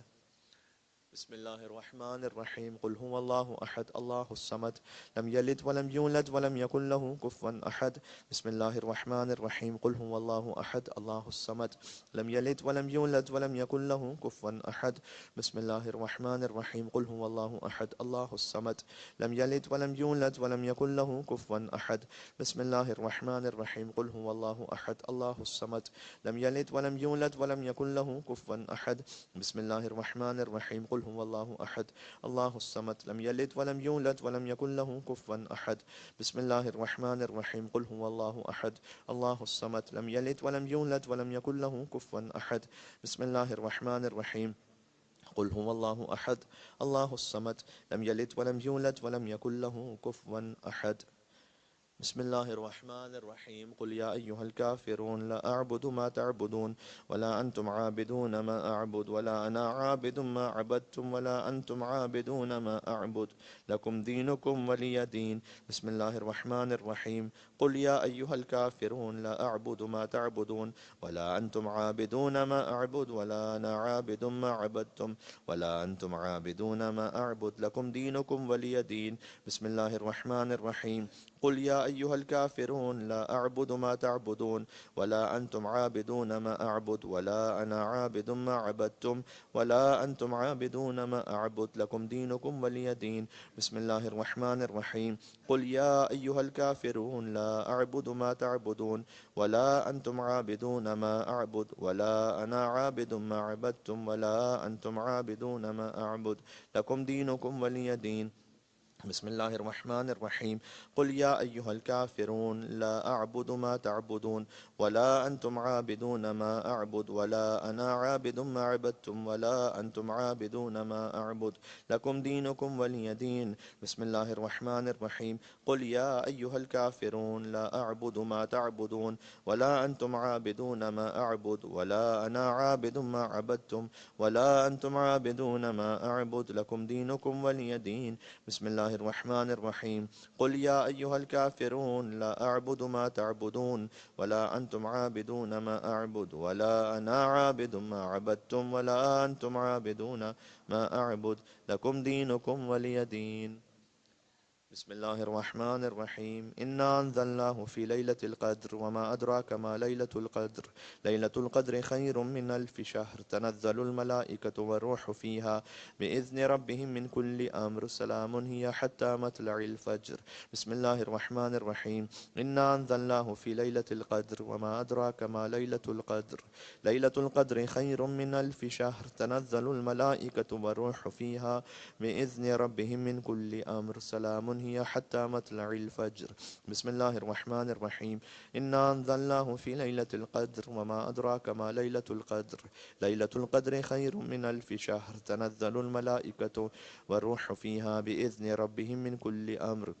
بسم الله الرحمن الرحيم قل هو الله أحد الله الصمد لم يلد ولم يولد ولم يكن له كفوا أحد. بسم الله الرحمن الرحيم قل هو الله أحد الله الصمد لم يلد ولم يولد ولم يكن له كفوا أحد. بسم الله الرحمن الرحيم قل هو الله أحد الله الصمد لم يلد ولم يولد ولم يكن له كفوا أحد. بسم الله الرحمن الرحيم قل هو الله أحد الله الصمد لم يلد ولم يولد ولم يكن له كفوا أحد. بسم الله الرحمن الرحيم قل هو الله أحد الله الصمد لم يلد ولم يولد ولم يكن له كفوا أحد. بسم الله الرحمن الرحيم قل هو الله أحد الله الصمد لم يلد ولم يولد ولم يكن له كفوا أحد. بسم الله الرحمن الرحيم قل هو الله أحد الله الصمد لم يلد ولم يولد ولم يكن له كفوا أحد. بسم الله الرحمن الرحيم قل يا أيها الكافرون لا أعبد ما تعبدون ولا أنتم عابدون ما أعبد ولا أنا عابد ما عبدتم ولا أنتم عابدون ما أعبد لكم دينكم ولي دين. بسم الله الرحمن الرحيم قل يا أيها الكافرون لا أعبد ما تعبدون ولا أنتم عابدون ما أعبد ولا أنا عابد ما عبدتم ولا أنتم عابدون ما أعبد لكم دينكم ولي دين. بسم الله الرحمن الرحيم قل يا أيها الكافرون لا أعبد ما تعبدون ولا أنتم عابدون ما أعبد ولا أنا عابد ما عبدتم ولا أنتم عابدون ما أعبد لكم دينكم ولي دين. بسم الله الرحمن الرحيم قل يا أيها الكافرون لا أعبد ما تعبدون ولا أنتم عابدون ما أعبد ولا أنا عابد ما عبدتم ولا أنتم عابدون ما أعبد لكم دينكم ولي دين. بسم الله الرحمن الرحيم قل يا أيها الكافرون لا أعبد ما تعبدون ولا أنتم عابدون ما أعبد ولا أنا عابد ما عبدتم ولا أنتم عابدون ما أعبد لكم دينكم ولي دين. بسم الله الرحمن الرحيم قل يا أيها الكافرون لا أعبد ما تعبدون ولا أنتم عابدون ما أعبد ولا أنا عابد ما عبدتم ولا أنتم عابدون ما أعبد لكم دينكم ولي دين. بسم الله الرحمن الرحيم قل يا أيها الكافرون لا أعبد ما تعبدون ولا أنتم عابدون ما أعبد ولا أنا عابد ما عبدتم ولا أنتم عابدون ما أعبد لكم دينكم ولي دين. بسم الله الرحمن الرحيم إنا أنزلناه في ليلة القدر وما أدراك ما ليلة القدر ليلة القدر خير من 1000 شهر تنزل الملائكة والروح فيها بإذن ربهم من كل أمر سلام هي حتى مطلع الفجر. بسم الله الرحمن الرحيم إنا أنزلناه في ليلة القدر وما أدراك ما ليلة القدر ليلة القدر خير من 1000 شهر تنزل الملائكة والروح فيها بإذن ربهم من كل أمر سلام هي حتى مطلع الفجر. بسم الله الرحمن الرحيم إنا أنزلناه في ليلة القدر وما أدراك ما ليلة القدر ليلة القدر خير من 1000 شهر تنزل الملائكة والروح فيها بإذن ربهم من كل أمر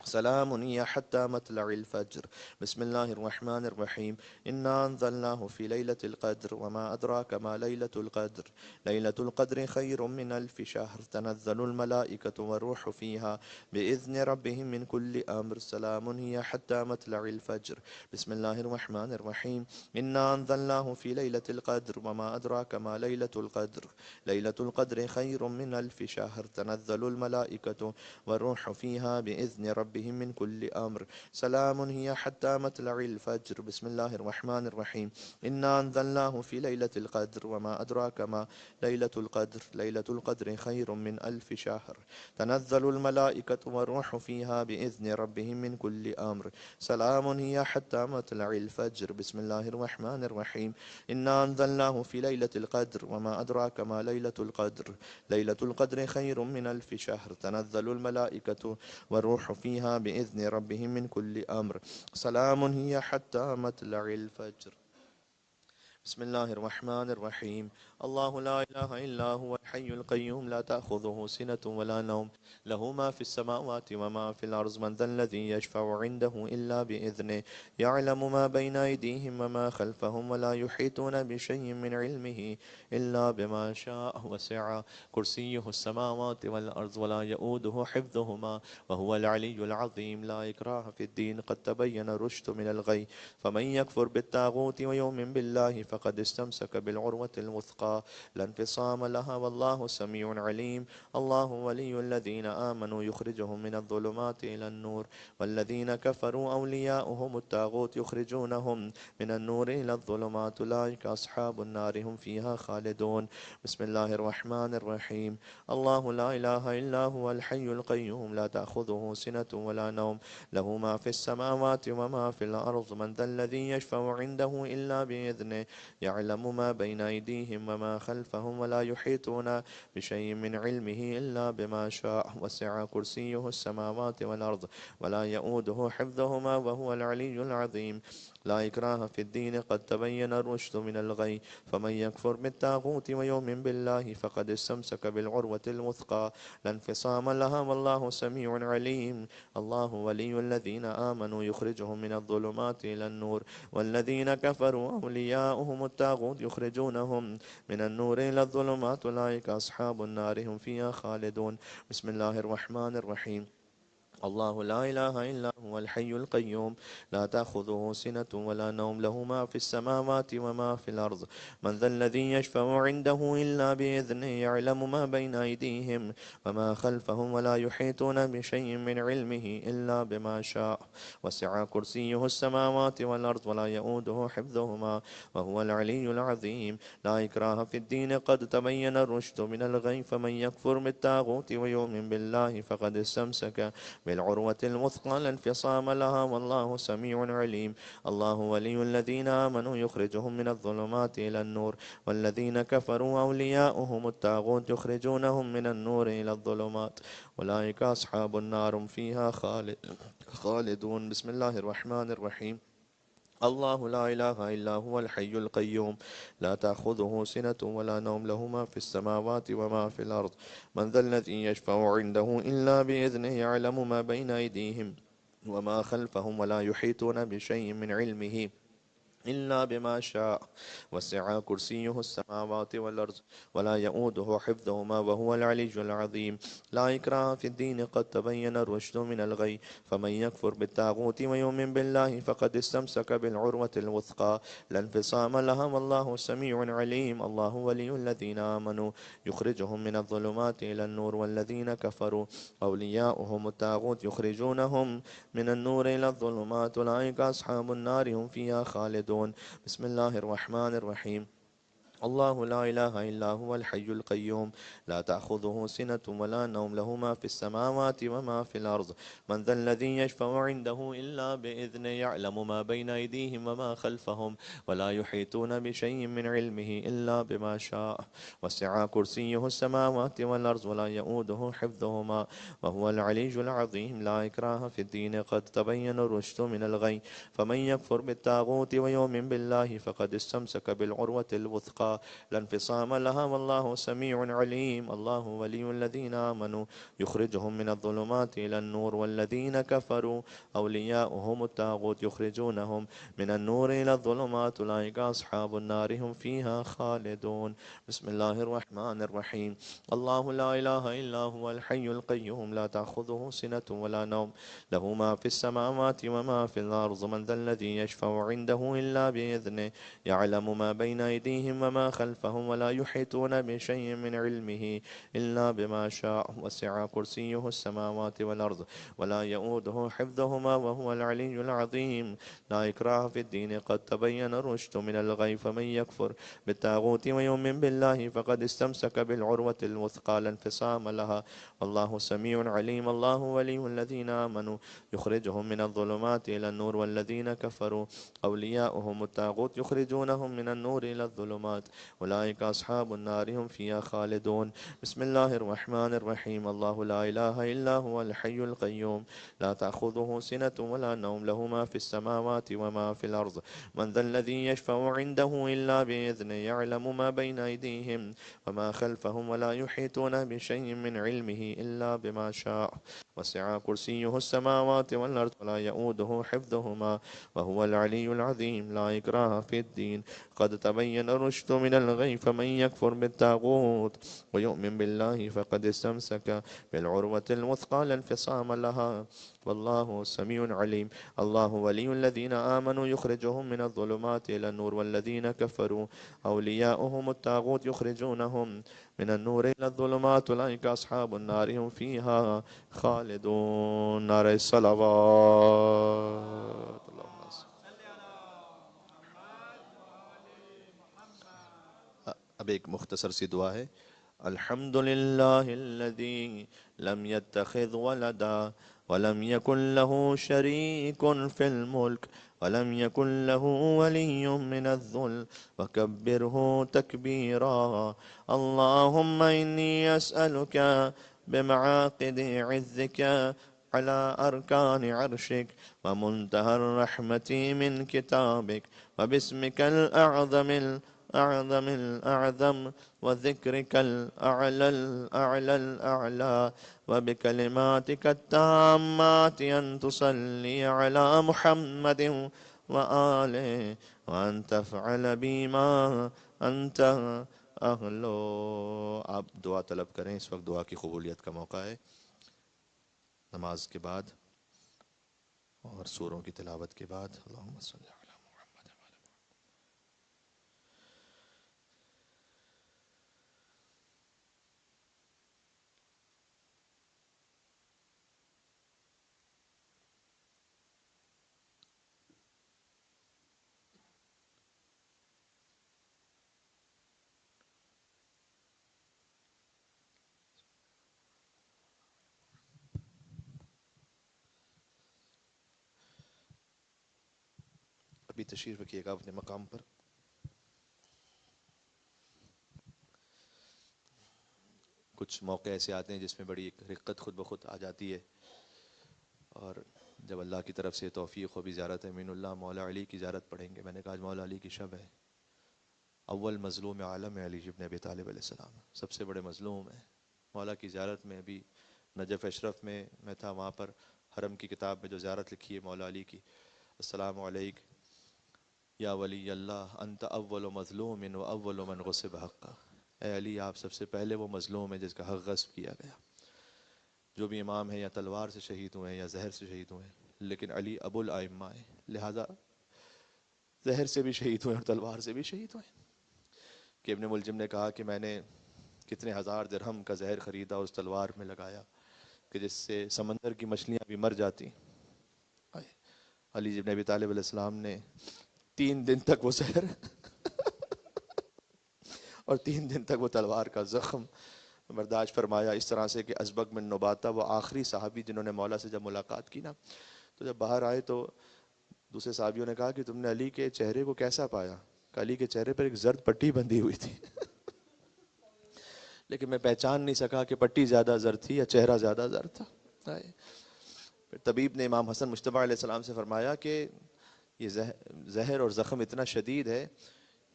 سلام هي حتى مطلع الفجر. بسم الله الرحمن الرحيم إنا أنزلناه في ليلة القدر وما أدراك ما ليلة القدر ليلة القدر خير من 1000 شهر تنزل الملائكة والروح فيها بإذن ربهم من كل أمر سلام هي حتى مطلع الفجر. بسم الله الرحمن الرحيم إنا أنزلناه في ليلة القدر وما أدراك ما ليلة القدر ليلة القدر خير من 1000 شهر تنزل الملائكة والروح فيها بإذن ربهم من كل أمر سلام هي حتى مطلع الفجر. بسم الله الرحمن الرحيم إنا أنزلناه في ليلة القدر وما أدراك ما ليلة القدر ليلة القدر خير من 1000 شهر تنزل الملائكة والروح فيها بإذن ربهم من كل أمر سلام هي حتى مطلع الفجر. بسم الله الرحمن الرحيم إنا أنزلناه في ليلة القدر وما أدراك ما ليلة القدر ليلة القدر خير من 1000 شهر تنزل الملائكة والروح فيها بإذن ربهم من كل أمر سلام هي حتى مطلع الفجر. بسم الله الرحمن الرحيم الله لا إله إلا هو الحي القيوم لا تأخذه سنة ولا نوم له ما في السماوات وما في الأرض من ذا الذي يشفع عنده إلا بإذنه يعلم ما بين أيديهم وما خلفهم ولا يحيطون بشيء من علمه إلا بما شاء وسع كرسيه السماوات والأرض ولا يؤوده حفظهما وهو العلي العظيم لا إكراه في الدين قد تبين الرشد من الغي فمن يكفر بالطاغوت ويؤمن بالله فقد استمسك بالعروة الوثقى لا انفصام لها والله سميع عليم. الله ولي الذين آمنوا يخرجهم من الظلمات إلى النور والذين كفروا أولياؤهم الطاغوت يخرجونهم من النور إلى الظلمات أولئك أصحاب النار هم فيها خالدون. بسم الله الرحمن الرحيم. الله لا إله إلا هو الحي القيوم لا تأخذه سنة ولا نوم له ما في السماوات وما في الأرض من ذا الذي يشفع عنده إلا بإذنه يعلم ما بين أيديهم وما خلفهم ولا يحيطون بشيء من علمه إلا بما شاء وسع كرسيه السماوات والأرض ولا يؤوده حفظهما وهو العلي العظيم. لا إكراه في الدين قد تبين الرشد من الغي فمن يكفر بالطاغوت ويؤمن بالله فقد استمسك بالعروة الوثقى لا انفصام لها والله سميع عليم. الله ولي الذين آمنوا يخرجهم من الظلمات إلى النور والذين كفروا أولياؤهم الطاغوت يخرجونهم من النور إلى الظلمات أولئك أصحاب النار هم فيها خالدون. بسم الله الرحمن الرحيم. الله لا إله إلا هو الحي القيوم لا تأخذه سنة ولا نوم له ما في السماوات وما في الأرض من ذا الذي يشفع عنده إلا بإذنه يعلم ما بين أيديهم وما خلفهم ولا يحيطون بشيء من علمه إلا بما شاء وسع كرسيه السماوات والأرض ولا يؤوده حفظهما وهو العلي العظيم. لا إكراه في الدين قد تبين الرشد من الغي فمن يكفر بالطاغوت ويؤمن بالله فقد استمسك بالعروة الوثقى لا انفصام لها والله سميع عليم. الله ولي الذين آمنوا يخرجهم من الظلمات إلى النور والذين كفروا أولياؤهم الطاغوت يخرجونهم من النور إلى الظلمات أولئك أصحاب النار هم فيها خالدون. بسم الله الرحمن الرحيم. الله لا إله إلا هو الحي القيوم لا تأخذه سنة ولا نوم له ما في السماوات وما في الأرض من ذا الذي يشفع عنده إلا بإذنه يعلم ما بين أيديهم وما خلفهم ولا يحيطون بشيء من علمه إلا بما شاء وسع كرسيه السماوات والأرض ولا يؤوده حفظهما وهو العلي العظيم. لا إكراه في الدين قد تبين الرشد من الغي فمن يكفر بالطاغوت ويؤمن بالله فقد استمسك بالعروة الوثقى لا انفصام لها والله سميع عليم. الله ولي الذين آمنوا يخرجهم من الظلمات إلى النور والذين كفروا أولياؤهم الطاغوت يخرجونهم من النور إلى الظلمات أولئك أصحاب النار هم فيها خالدون. بسم الله الرحمن الرحيم. الله لا إله إلا هو الحي القيوم لا تأخذه سنة ولا نوم له ما في السماوات وما في الأرض من ذا الذي يشفع عنده إلا بإذنه يعلم ما بين أيديهم وما خلفهم ولا يحيطون بشيء من علمه إلا بما شاء وسع كرسيه السماوات والأرض ولا يؤوده حفظهما وهو العلي العظيم. لا إكراه في الدين قد تبين الرشد من الغي فمن يكفر بالطاغوت ويؤمن بالله فقد استمسك بالعروة الوثقى لا انفصام لها والله سميع عليم. الله ولي الذين آمنوا يخرجهم من الظلمات إلى النور والذين كفروا أولياؤهم الطاغوت يخرجونهم من النور إلى الظلمات أولئك أصحاب النار هم فيها خالدون. بسم الله الرحمن الرحيم. الله لا إله إلا هو الحي القيوم لا تأخذه سنة ولا نوم له ما في السماوات وما في الأرض من ذا الذي يشفع عنده إلا بإذنه يعلم ما بين أيديهم وما خلفهم ولا يحيطون بشيء من علمه إلا بما شاء وسع كرسيه السماوات والأرض ولا يؤوده حفظهما وهو العلي العظيم. لا إكراه في الدين قد تبين الرشد من الغي فمن يكفر بالطاغوت ويؤمن بالله فقد استمسك بالعروة الوثقى لا انفصام لها والله سميع عليم. الله ولي الذين آمنوا يخرجهم من الظلمات إلى النور والذين كفروا أولياؤهم الطاغوت يخرجونهم من النور إلى الظلمات أولئك أصحاب النار هم فيها خالدون. بسم الله الرحمن الرحيم. الله لا إله إلا هو الحي القيوم لا تأخذه سنة ولا نوم له ما في السماوات وما في الأرض من ذا الذي يشفع عنده إلا بإذنه يعلم ما بين أيديهم وما خلفهم ولا يحيطون بشيء من علمه إلا بما شاء وسع كرسيه السماوات والأرض ولا يؤوده حفظهما وهو العلي العظيم. لا إكراه في الدين قد تبين الرشد من الغي فمن يكفر بالطاغوت ويؤمن بالله فقد استمسك بالعروة الوثقى لا انفصام لها واللہ سمیع علیم اللہ ولی الذین آمنوا یخرجهم من الظلمات الى النور والذین کفروا اولیاؤهم الطاغوت یخرجونهم من النور الى الظلمات اولئک اصحاب النار هم فیها خالدون. نعرہ الصلوات. اب ایک مختصر سی دعا ہے. الحمدللہ الذی لم يتخذ ولدا ولم يكن له شريك في الملك ولم يكن له ولي من الذل وكبره تكبيرا. اللهم إني أسألك بمعاقد عزك على أركان عرشك ومنتهى الرحمة من كتابك وباسمك الأعظم الأعظم وذكرك الأعلى الأعلى الأعلى وبكلماتك التامات أن تصلي على محمد وآله وأن تفعل بما أنت أهله. آپ دعا طلب کریں، اس وقت دعا کی قبولیت کا موقع ہے، نماز کے بعد اور سوروں کی تلاوت کے بعد. اللہم صلی اللہ. ابھی تشریف رکھیے گا اپنے مقام پر. کچھ موقع ایسے آتے ہیں جس میں بڑی رقت خود بخود آ جاتی ہے، اور جب اللہ کی طرف سے توفیق ہو بھی زیارت امین اللہ مولا علی کی زیارت پڑھیں گے. میں نے کہا آج مولا علی کی شب ہے، اول مظلوم عالم ہے علی ابن ابی طالب علیہ السلام، سب سے بڑے مظلوم ہیں. مولا کی زیارت میں ابھی نجف اشرف میں تھا، وہاں پر حرم کی کتاب میں جو زیارت لکھی ہے مولا علی کی، السلام علیک یا ولی اللہ انت اول مظلوم و اول من غصب حقہ. اے علی آپ سب سے پہلے وہ مظلوم ہے جس کا حق غصب کیا گیا. جو بھی امام ہیں یا تلوار سے شہید ہوئے ہیں یا زہر سے شہید ہوئے ہیں، لیکن علی ابو الائمہ ہے، لہذا زہر سے بھی شہید ہوئے اور تلوار سے بھی شہید ہوئے. کہ ابن ملجم نے کہا کہ میں نے کتنے ہزار درہم کا زہر خریدا اس تلوار میں لگایا کہ جس سے سمندر کی مچھلیاں بھی مر جاتی. علی ابن ابی طالب علیہ السلام نے 3 دن تک وہ زہر اور 3 دن تک وہ تلوار کا زخم برداشت فرمایا، اس طرح سے کہ ازبق بن نباتہ وہ آخری صحابی جنہوں نے مولا سے جب ملاقات کی نا، تو جب باہر آئے تو دوسرے صحابیوں نے کہا کہ تم نے علی کے چہرے کو کیسا پایا؟ کہ علی کے چہرے پر ایک زرد پٹی بندھی ہوئی تھی لیکن میں پہچان نہیں سکا کہ پٹی زیادہ زرد تھی یا چہرہ زیادہ زرد تھا. پھر طبیب نے امام حسن مجتبی علیہ السلام سے فرمایا کہ یہ زہر اور زخم اتنا شدید ہے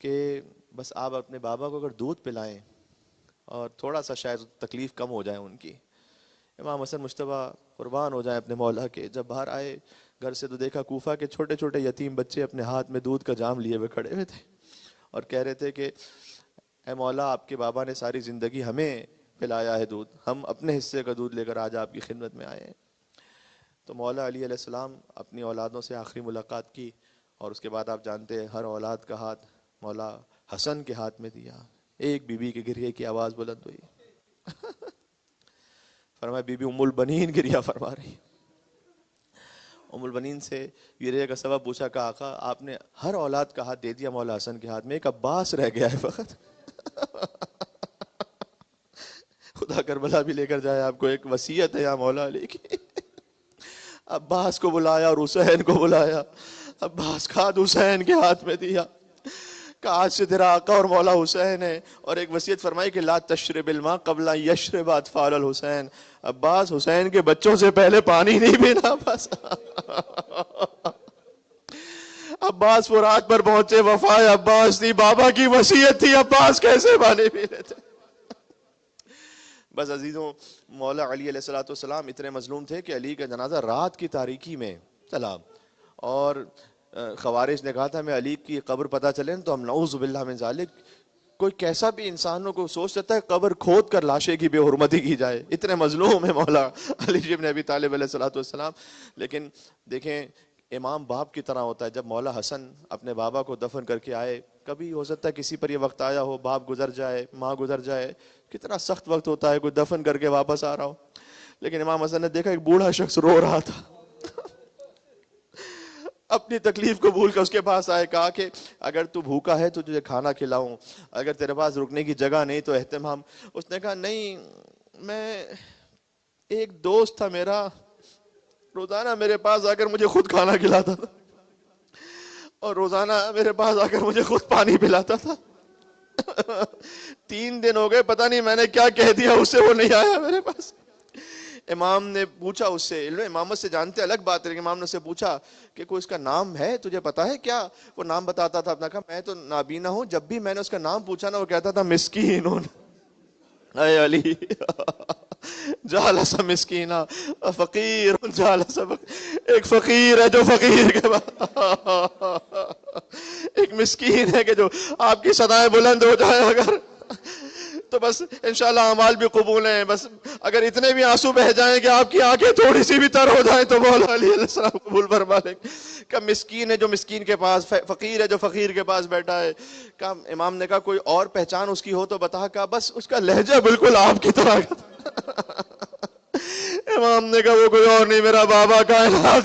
کہ بس آپ اپنے بابا کو اگر دودھ پلائیں اور تھوڑا سا شاید تکلیف کم ہو جائے ان کی. امام حسن مجتبی قربان ہو جائیں اپنے مولا کے، جب باہر آئے گھر سے تو دیکھا کوفہ کے چھوٹے چھوٹے یتیم بچے اپنے ہاتھ میں دودھ کا جام لیے ہوئے کھڑے ہوئے تھے اور کہہ رہے تھے کہ اے مولا آپ کے بابا نے ساری زندگی ہمیں پلایا ہے دودھ، ہم اپنے حصے کا دودھ لے کر آج آپ کی خدمت میں آئے ہیں. تو مولا علی علیہ السلام اپنی اولادوں سے آخری ملاقات کی، اور اس کے بعد آپ جانتے ہیں ہر اولاد کا ہاتھ مولا حسن کے ہاتھ میں دیا. ایک بی بی کے گریے کی آواز بلند ہوئی فرمایا بی بی ام البنین گریہ فرما رہی. ام البنین سے گریہ کا سبب پوچھا کہ آقا آپ نے ہر اولاد کا ہاتھ دے دیا مولا حسن کے ہاتھ میں، ایک عباس رہ گیا ہے فقط خدا کربلا بھی لے کر جائے آپ کو، ایک وصیت ہے یا مولا علی کی. عباس کو بلایا اور حسین کو بلایا، عباس کا ہاتھ حسین کے ہاتھ میں دیا کہ آج سے تیرا آقا اور مولا حسین ہے، اور ایک وصیت فرمائی کہ لا تشرب الماء قبل ان یشرب اطفال الحسین. عباس حسین کے بچوں سے پہلے پانی نہیں پینا. بس عباس فرات پر پہنچے، وفائے عباس تھی، بابا کی وصیت تھی، عباس کیسے پانی پی لیتے. بس عزیزوں، مولا علی علیہ الصلوۃ والسلام اتنے مظلوم تھے کہ علی کا جنازہ رات کی تاریکی میں چلا، اور خوارج نے کہا تھا میں علی کی قبر پتہ چلے تو ہم نعوذ باللہ من ذالک کوئی کیسا بھی انسان ہو کو سوچ سکتا ہے قبر کھود کر لاشے کی بے حرمتی کی جائے؟ اتنے مظلوم ہے مولا علی بن ابی طالب علیہ الصلوۃ والسلام. لیکن دیکھیں امام باپ کی طرح ہوتا ہے. جب مولا حسن اپنے بابا کو دفن کر کے آئے، کبھی ہو سکتا ہے کسی پر یہ وقت آیا ہو باپ گزر جائے، ماں گزر جائے، کتنا سخت وقت ہوتا ہے کوئی دفن کر کے واپس آ رہا ہو. لیکن امام حسن نے دیکھا ایک بوڑھا شخص رو رہا تھا، اپنی تکلیف کو بھول کر اس کے پاس آئے، کہا کہ اگر تو بھوکا ہے تو تجھے کھانا کھلاؤں، اگر تیرے پاس رکنے کی جگہ نہیں تو اہتمام. اس نے کہا نہیں، میں ایک دوست تھا میرا، روزانہ میرے پاس آ کر مجھے خود کھانا کھلاتا تھا اور روزانہ میرے پاس آ کر مجھے خود پانی پلاتا تھا. 3 دن ہو گئے، پتہ نہیں میں نے کیا کہہ دیا اسے، وہ نہیں آیا میرے پاس. امام نے پوچھا اس سے، علم امامت سے جانتے الگ بات ہے، لیکن امام نے اس سے پوچھا کہ کوئی اس کا نام ہے تجھے پتا ہے کیا؟ وہ نام بتاتا تھا اپنا. کہا میں تو نابینا ہوں، جب بھی میں نے اس کا نام پوچھا نا وہ کہتا تھا مسکین. اے علی جالس مسکینہ فقیر جالس ایک فقیر ہے جو فقیر کے ایک مسکین ہے کہ جو آپ کی صدائیں بلند ہو جائیں اگر تو بس انشاءاللہ اعمال بھی قبول ہیں. بس اگر اتنے بھی آنسو بہ جائیں کہ آپ کی آنکھیں تھوڑی سی بھی تر ہو جائیں تو مولا علی علیہ السلام قبول فرما لیں. کہ مسکین ہے جو مسکین کے پاس، فقیر ہے جو فقیر کے پاس بیٹھا ہے. کہ امام نے کہا کوئی اور پہچان اس کی ہو تو بتا. کہا بس اس کا لہجہ بالکل آپ کی طرح کا. امام نے کہا وہ کوئی اور نہیں، میرا بابا کائنات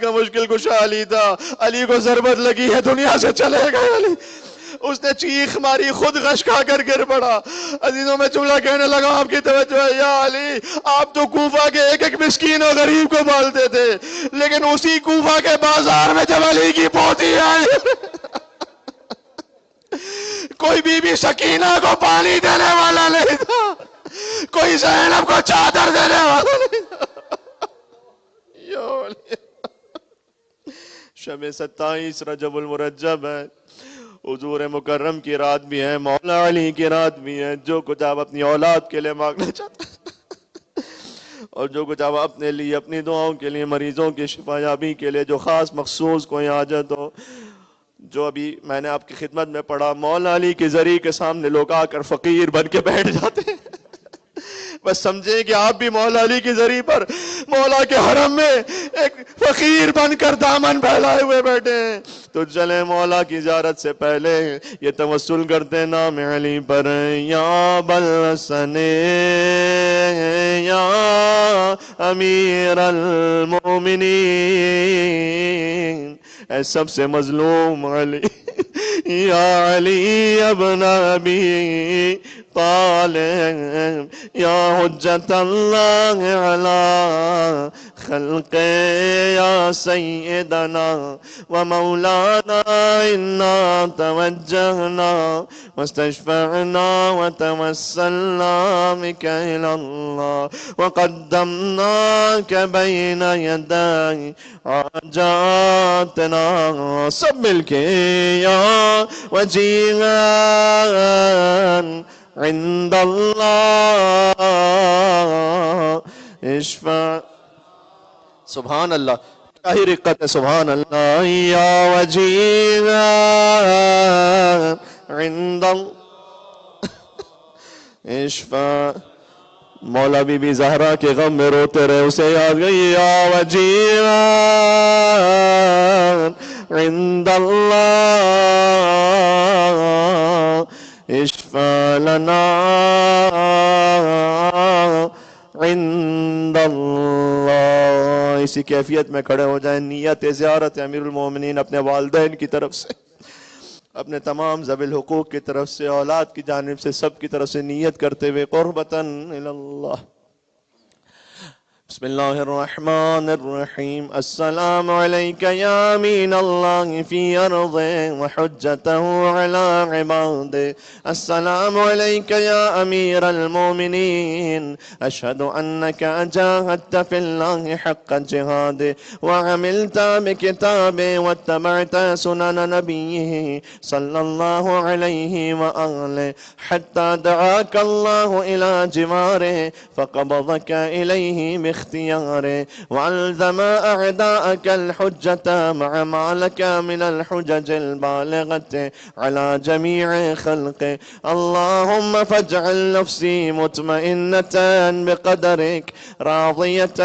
کا مشکل کشا علی تھا. علی کو ضربت لگی ہے، دنیا سے چلے گئے علی. اس نے چیخ ماری، خود غش کھا کر گر پڑا. عزیزوں میں جملہ کہنے لگا آپ کی توجہ ہے. یا علی، آپ تو کوفہ کے ایک ایک مسکین اور غریب کو پالتے تھے، لیکن اسی کوفہ کے بازار میں جب علی کی پوتی آئی کوئی بی بی سکینہ کو پانی دینے والا نہیں تھا، کوئی زینب کو چادر دینے والا نہیں تھا. شب 27 رجب المرجب ہے، حضور مکرم کی رات بھی ہے، مولا علی کی رات بھی ہے. جو کچھ آپ اپنی اولاد کے لیے مانگنا چاہتے ہیں اور جو کچھ آپ اپنے لیے، اپنی دعاؤں کے لیے، مریضوں کی شفا یابی کے لیے جو خاص مخصوص کوئی حاجت ہو، جو ابھی میں نے آپ کی خدمت میں پڑھا، مولا علی کے ذریعے کے سامنے لوگ آ کر فقیر بن کے بیٹھ جاتے ہیں. بس سمجھیں کہ آپ بھی مولا علی کے ذریعے پر مولا کے حرم میں ایک فقیر بن کر دامن پھیلائے ہوئے بیٹھے ہیں. تو چلے مولا کی زیارت سے پہلے یہ توسل کرتے نام علی پر. یا بلسن یا امیر المومنین، اے سب سے مظلوم علی، یا علی ابن ابی طالب، یا حجت اللہ علی خلق، یا سیدنا و مولانا، انا توجہنا واستشفعنا وتوسلنا بک الی اللہ وقدمناک بین یدی حاجاتنا. سب مل کے یا وجیہا عند اللہ اشفع. سبحان اللہ، کیا ہی رقت ہے. سبحان اللہ. یا وجیہا عند اللہ اشفع. مولا بی بی زہرا کے غم میں روتے رہے، اسے یاد گئی. یا وجیہا عند اللہ اشفع لنا عند اللہ. اسی کیفیت میں کھڑے ہو جائیں. نیت زیارت امیر المومنین اپنے والدین کی طرف سے، اپنے تمام ذوی الحقوق کی طرف سے، اولاد کی جانب سے، سب کی طرف سے نیت کرتے ہوئے قربتاً الی اللہ. بسم اللہ الرحمن الرحیم. السلام علیک یا امین اللہ فی ارضہ وحجتہ علی عبادہ. السلام علیک یا امیر المومنین. اشہد انک جاہدت فی اللہ حق جہاد وعملت بکتاب واتبعت سنن نبیہ صلی اللہ علیہ وآلہ حتی دعاک اللہ الی جوارہ فقبضک الیہ بخیر الاختيار وألزم أعداءك الحجة مع ما لك من الحجج البالغة على جميع خلقه. اللهم فاجعل نفسي مطمئنة بقدرك راضية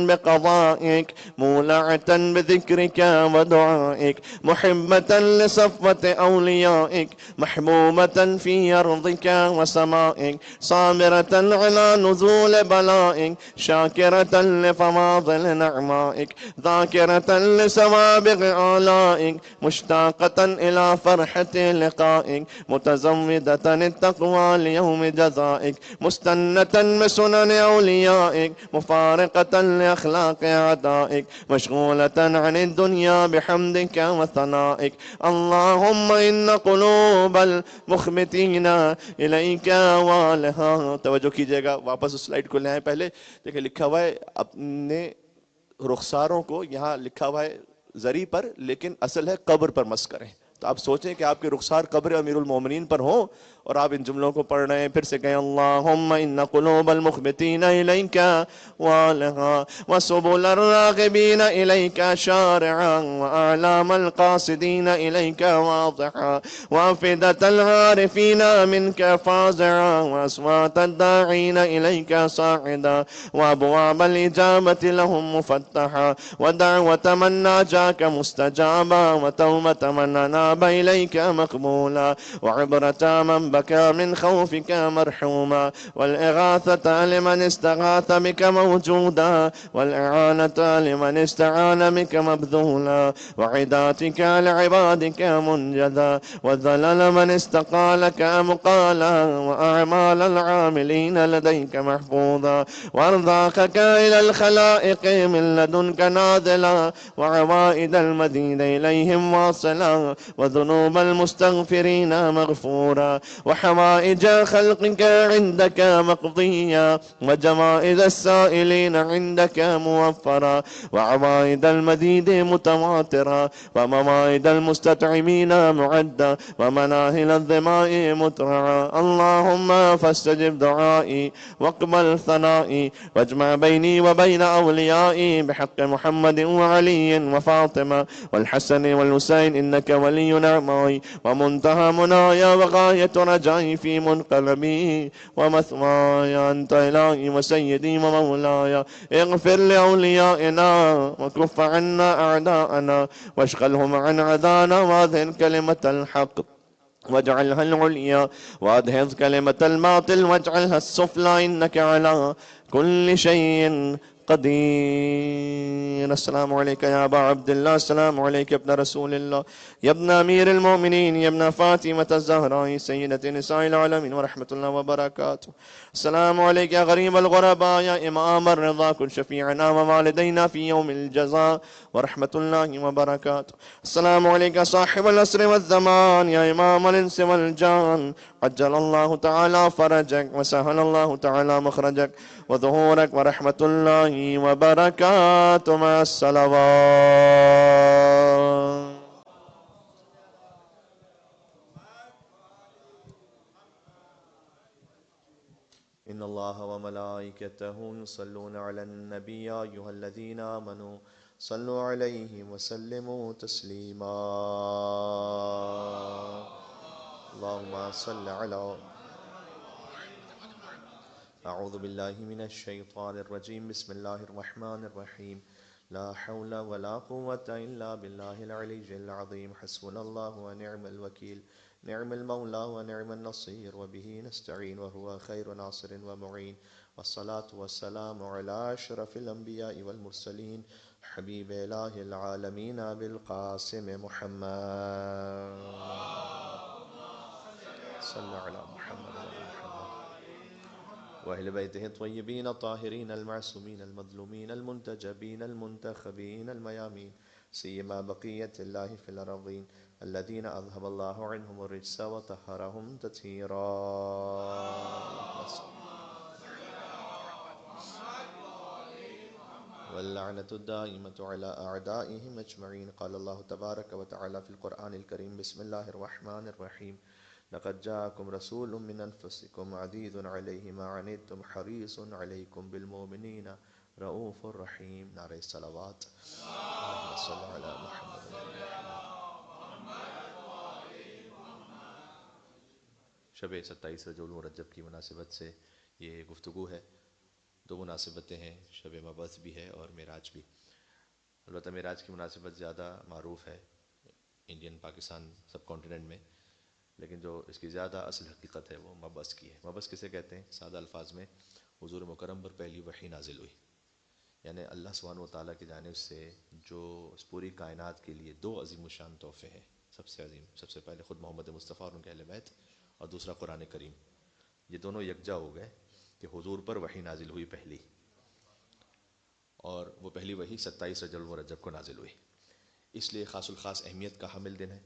بقضائك مولعة بذكرك ودعائك محبة لصفوة أوليائك محبوبة في أرضك وسمائك صابرة على نزول بلائك شاكرة لفواضل نعمائك ذاكرة لسوابغ آلائك مشتاقة إلى فرحة لقائك متزودة التقوى ليوم جزائك مستنة بسنن أوليائك مفارقة لأخلاق أعدائك مشغولة عن الدنيا بحمدك وثنائك. اللهم إن قلوب المخبتين إليك والها. توجہ کیجئے گا، واپس اس سلائیڈ کو لے آئیں. پہلے دیکھیں لکھا ہوا ہے اپنے رخساروں کو، یہاں لکھا ہوا ہے زری پر، لیکن اصل ہے قبر پر مس کریں. تو آپ سوچیں کہ آپ کے رخسار قبر امیر المومنین پر ہوں اور آپ ان جملوں کو پڑھ رہے ہیں. پھر سے کہیں اللہم ان قلوب المخبتین الیک والہا وسبل الراغبین الیک شارعا واعلام القاصدین الیک واضحا وافدة العارفین منک فازعا واصوات الداعین الیک صاعدا وابواب الاجابة لهم مفتحا ودعوة من ناجاك مستجابا وتوبة من أناب إليك مقبولا وعبرة من بكى من خوفك مرحوما والإغاثة لمن استغاث بك موجودا والإعانة لمن استعان بك مبذولا وعداتك لعبادك منجدا وذلل من استقالك مقالا وأعمال العاملين لديك محفوظا وارضاقك إلى الخلائق من لدنك نازلا وعوائد المدين إليهم واصلا وذنوب المستغفرين مغفورا وحوائج خلقك عندك مقضيا وجوائز السائلين عندك موفرا وعوائد المديد متواترا وموائد المستطعمين معدا ومناهل الظماء مترعا. اللهم فاستجب دعائي واقبل ثنائي واجمع بيني وبين أوليائي بحق محمد وعلي وفاطمة والحسن والحسين إنك ولي نعمائي ومنتهى منايا وغاية رجائي في منقلبي ومثواي. أنت إلهي وسيدي ومولاي اغفر لأوليائنا وكف عنا أعداءنا واشغلهم عن عدانا وأذهب كلمة الحق واجعلها العليا وأدهض كلمة الباطل واجعلها السفلى إنك على كل شيء قدير. السلام عليك يا أبا عبد الله، السلام عليك يا ابن رسول الله، يا ابن أمير المؤمنين، يا ابن فاطمة الزهراء سيدة نساء العالمين ورحمة الله وبركاته. السلام عليك يا غريب الغرباء، يا إمام الرضا، كن شفيعنا ووالدينا في يوم الجزاء ورحمة الله وبركاته. السلام عليك صاحب العصر والزمان، يا إمام الإنس والجان، عجل الله تعالى فرجك وسهل الله تعالى مخرجك وظهورك ورحمة الله وبركاته. مع الصلوات. إن الله وملائكته يصلون على النبي يا أيها الذين آمنوا صلوا عليه وسلموا تسليما. اللهم صل على. أعوذ بالله من الشيطان الرجيم. بسم الله الرحمن الرحيم. لا حول ولا قوة إلا بالله العلي العظيم. حسبنا الله ونعم الوكيل، نعم المولى ونعم النصير، وبه نستعين وهو خير ناصر ومعين. والصلاة والسلام على أشرف الأنبياء والمرسلين حبيب إله العالمين أبي القاسم محمد. صلى على محمد وأهل بيته الطيبين الطاهرين المعصومين المظلومين المنتجبين المنتخبين الميامين، سيما بقية الله في الأرضين الذين أذهب الله عنهم الرجس وطهرهم تطهيرا. واللعنة الدائمة على أعدائهم أجمعين. قال الله تبارك وتعالى في القرآن الكريم. بسم الله الرحمن الرحيم. لقد جاءكم رسول من أنفسكم عزيز عليه ما عنتم حريص عليكم بالمؤمنين رؤوف الرحیم. نعرہ صلوات. اللہم صل علی محمد و علی محمد. شب 27 رجب المرجب کی مناسبت سے یہ گفتگو ہے. دو مناسبتیں ہیں، شب مبعث بھی ہے اور معراج بھی. البتہ معراج کی مناسبت زیادہ معروف ہے انڈین پاکستان سب کانٹیننٹ میں، لیکن جو اس کی زیادہ اصل حقیقت ہے وہ مبعث کی ہے. مبعث کسے کہتے ہیں؟ سادہ الفاظ میں حضور مکرم پر پہلی وحی نازل ہوئی، یعنی اللہ سبحانہ و تعالیٰ کی جانب سے جو اس پوری کائنات کے لیے دو عظیم الشان تحفے ہیں. سب سے عظیم، سب سے پہلے خود محمد مصطفیٰ اور ان کے اہل بیت، اور دوسرا قرآن کریم. یہ دونوں یکجا ہو گئے کہ حضور پر وحی نازل ہوئی پہلی، اور وہ پہلی وحی 27 رجب المرجب کو نازل ہوئی. اس لیے خاص الخاص اہمیت کا حامل دن ہے.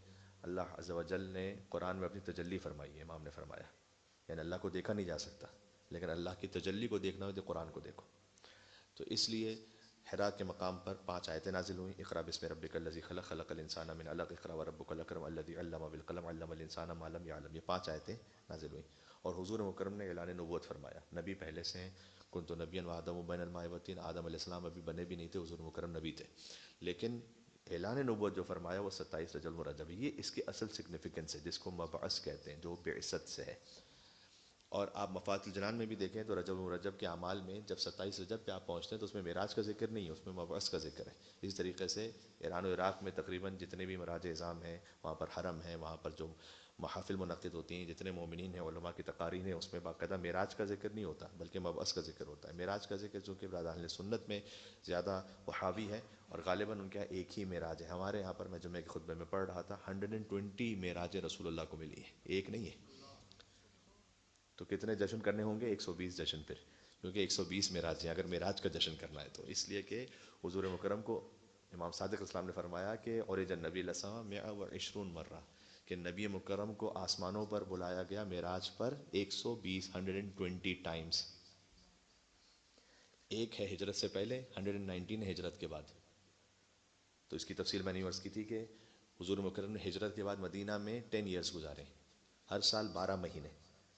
اللہ عز و جل نے قرآن میں اپنی تجلی فرمائی ہے. امام نے فرمایا یعنی اللہ کو دیکھا نہیں جا سکتا، لیکن اللہ کی تجلی کو دیکھنا ہو تو قرآن کو دیکھو. تو اس لیے حراء کے مقام پر 5 آیتیں نازل ہوئیں. اقرأ بسم ربک الذی خلق، خلق الانسان من علق، اقرأ وربک الاکرم الذی علم بالقلم، علم الانسان ما لم یعلم. یہ 5 آیتیں نازل ہوئیں، اور حضور مکرم نے اعلان نبوت فرمایا. نبی پہلے سے ہیں، کنت نبیا وآدم بین الماء والطین. آدم علیہ السلام ابھی بنے بھی نہیں تھے، حضور مکرم نبی تھے، لیکن اعلان نبوت جو فرمایا وہ 27 رجب المرجب. یہ اس کی اصل سگنیفیکنس ہے، جس کو مبعث کہتے ہیں، جو بعثت سے ہے. اور آپ مفات الجنان میں بھی دیکھیں تو رجب المرجب کے اعمال میں جب 27 رجب پہ آپ پہنچتے ہیں تو اس میں معراج کا ذکر نہیں ہے، اس میں مبعث کا ذکر ہے. اس طریقے سے ایران و عراق میں تقریباً جتنے بھی مراج اعظام ہیں، وہاں پر حرم ہے، وہاں پر جو محافل منعقد ہوتی ہیں، جتنے مومنین ہیں، علماء کی تقاریر ہیں، اس میں باقاعدہ معراج کا ذکر نہیں ہوتا بلکہ مبعث کا ذکر ہوتا ہے. معراج کا ذکر چونکہ برادر اہل سنت میں زیادہ وہابی ہے، اور غالباً ان کا ایک ہی معراج ہے. ہمارے یہاں پر میں جمعہ کے خطبے میں پڑھ رہا تھا 120 معراج رسول اللہ کو ملی ہے، ایک نہیں ہے. تو کتنے جشن کرنے ہوں گے؟ 120 جشن، پھر کیونکہ 120 معراج ہیں اگر معراج کا جشن کرنا ہے تو. اس لیے کہ حضور مکرم کو امام صادق اسلام نے فرمایا کہ عرج النبی لسما 120 مرہ، کہ نبی مکرم کو آسمانوں پر بلایا گیا معراج پر 120 ٹائمز. ایک ہے ہجرت سے پہلے، 119 ہے ہجرت کے بعد. تو اس کی تفصیل میں نے عرض کی تھی کہ حضور مکرم نے ہجرت کے بعد مدینہ میں 10 ایئرس گزارے، ہر سال 12 مہینے،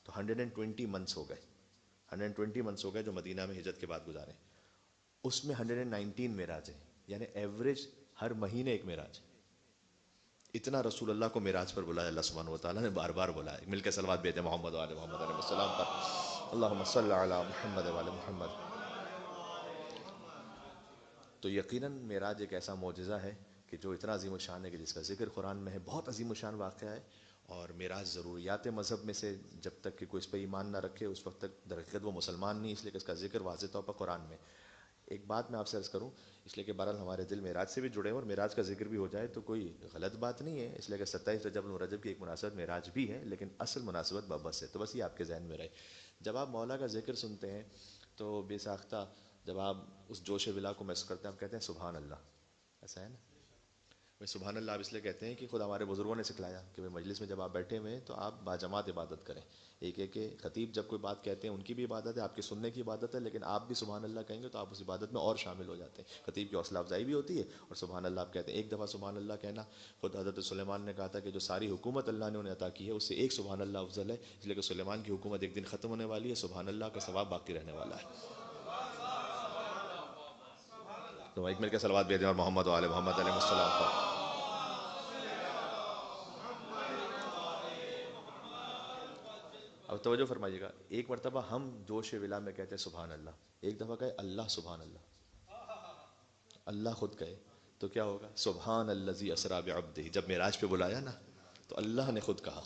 تو 120 منتھس ہو گئے. 120 منتھس ہو گئے جو مدینہ میں ہجرت کے بعد گزارے. اس میں 119 معراج ہیں، یعنی ایوریج ہر مہینے ایک معراج. اتنا رسول اللہ کو معراج پر بلایا اللہ سبحانہ و تعالیٰ نے، بار بار بلایا. مل کے صلوات بھیجیں محمد و آل محمد علیہ السلام پر. اللہم صل علی محمد و آل محمد. تو یقیناً معراج ایک ایسا معجزہ ہے کہ جو اتنا عظیم الشان ہے کہ جس کا ذکر قرآن میں ہے. بہت عظیم الشان واقعہ ہے. اور معراج ضروریات مذہب میں سے، جب تک کہ کوئی اس پہ ایمان نہ رکھے اس وقت تک در حقیقت وہ مسلمان نہیں، اس لیے کہ اس کا ذکر واضح طور پر قرآن میں. ایک بات میں آپ سے عرض کروں، اس لیے کہ بہرحال ہمارے دل معراج سے بھی جڑے ہیں اور معراج کا ذکر بھی ہو جائے تو کوئی غلط بات نہیں ہے، اس لیے کہ 27 رجب المرجب کی ایک مناسبت معراج بھی ہے، لیکن اصل مناسبت مبعث ہے. تو بس یہ آپ کے ذہن میں رہے. جب آپ مولا کا ذکر سنتے ہیں تو بے ساختہ جب آپ اس جوش ولا کو محسوس کرتے ہیں، آپ کہتے ہیں سبحان اللہ. ایسا ہے نا؟ سبحان اللہ آپ اس لیے کہتے ہیں کہ خود ہمارے بزرگوں نے سکھلایا کہ مجلس میں جب آپ بیٹھے ہوئے ہیں تو آپ باجماعت عبادت کریں. ایک ہے کہ خطیب جب کوئی بات کہتے ہیں ان کی بھی عبادت ہے، آپ کے سننے کی عبادت ہے، لیکن آپ بھی سبحان اللہ کہیں گے تو آپ اس عبادت میں اور شامل ہو جاتے ہیں. خطیب کی حوصلہ افزائی بھی ہوتی ہے اور سبحان اللہ آپ کہتے ہیں. ایک دفعہ سبحان اللہ کہنا، خود حضرت سلیمان نے کہا تھا کہ جو ساری حکومت اللہ نے انہیں عطا کی ہے اس سے ایک سبحان اللہ افضل ہے، اس لیے کہ سلیمان کی حکومت ایک دن ختم ہونے والی ہے، سبحان اللہ کا ثواب باقی رہنے والا ہے. تو ایک مل کے صلوات بھیجیں اور محمد و آل محمد علیہ السلام پر. اب توجہ فرمائیے گا، ایک مرتبہ ہم جوش ولا میں کہتے ہیں سبحان اللہ، ایک دفعہ کہے اللہ سبحان اللہ، اللہ خود کہے تو کیا ہوگا؟ سبحان الذی اسری بعبدہ. جب معراج پہ بلایا نا تو اللہ نے خود کہا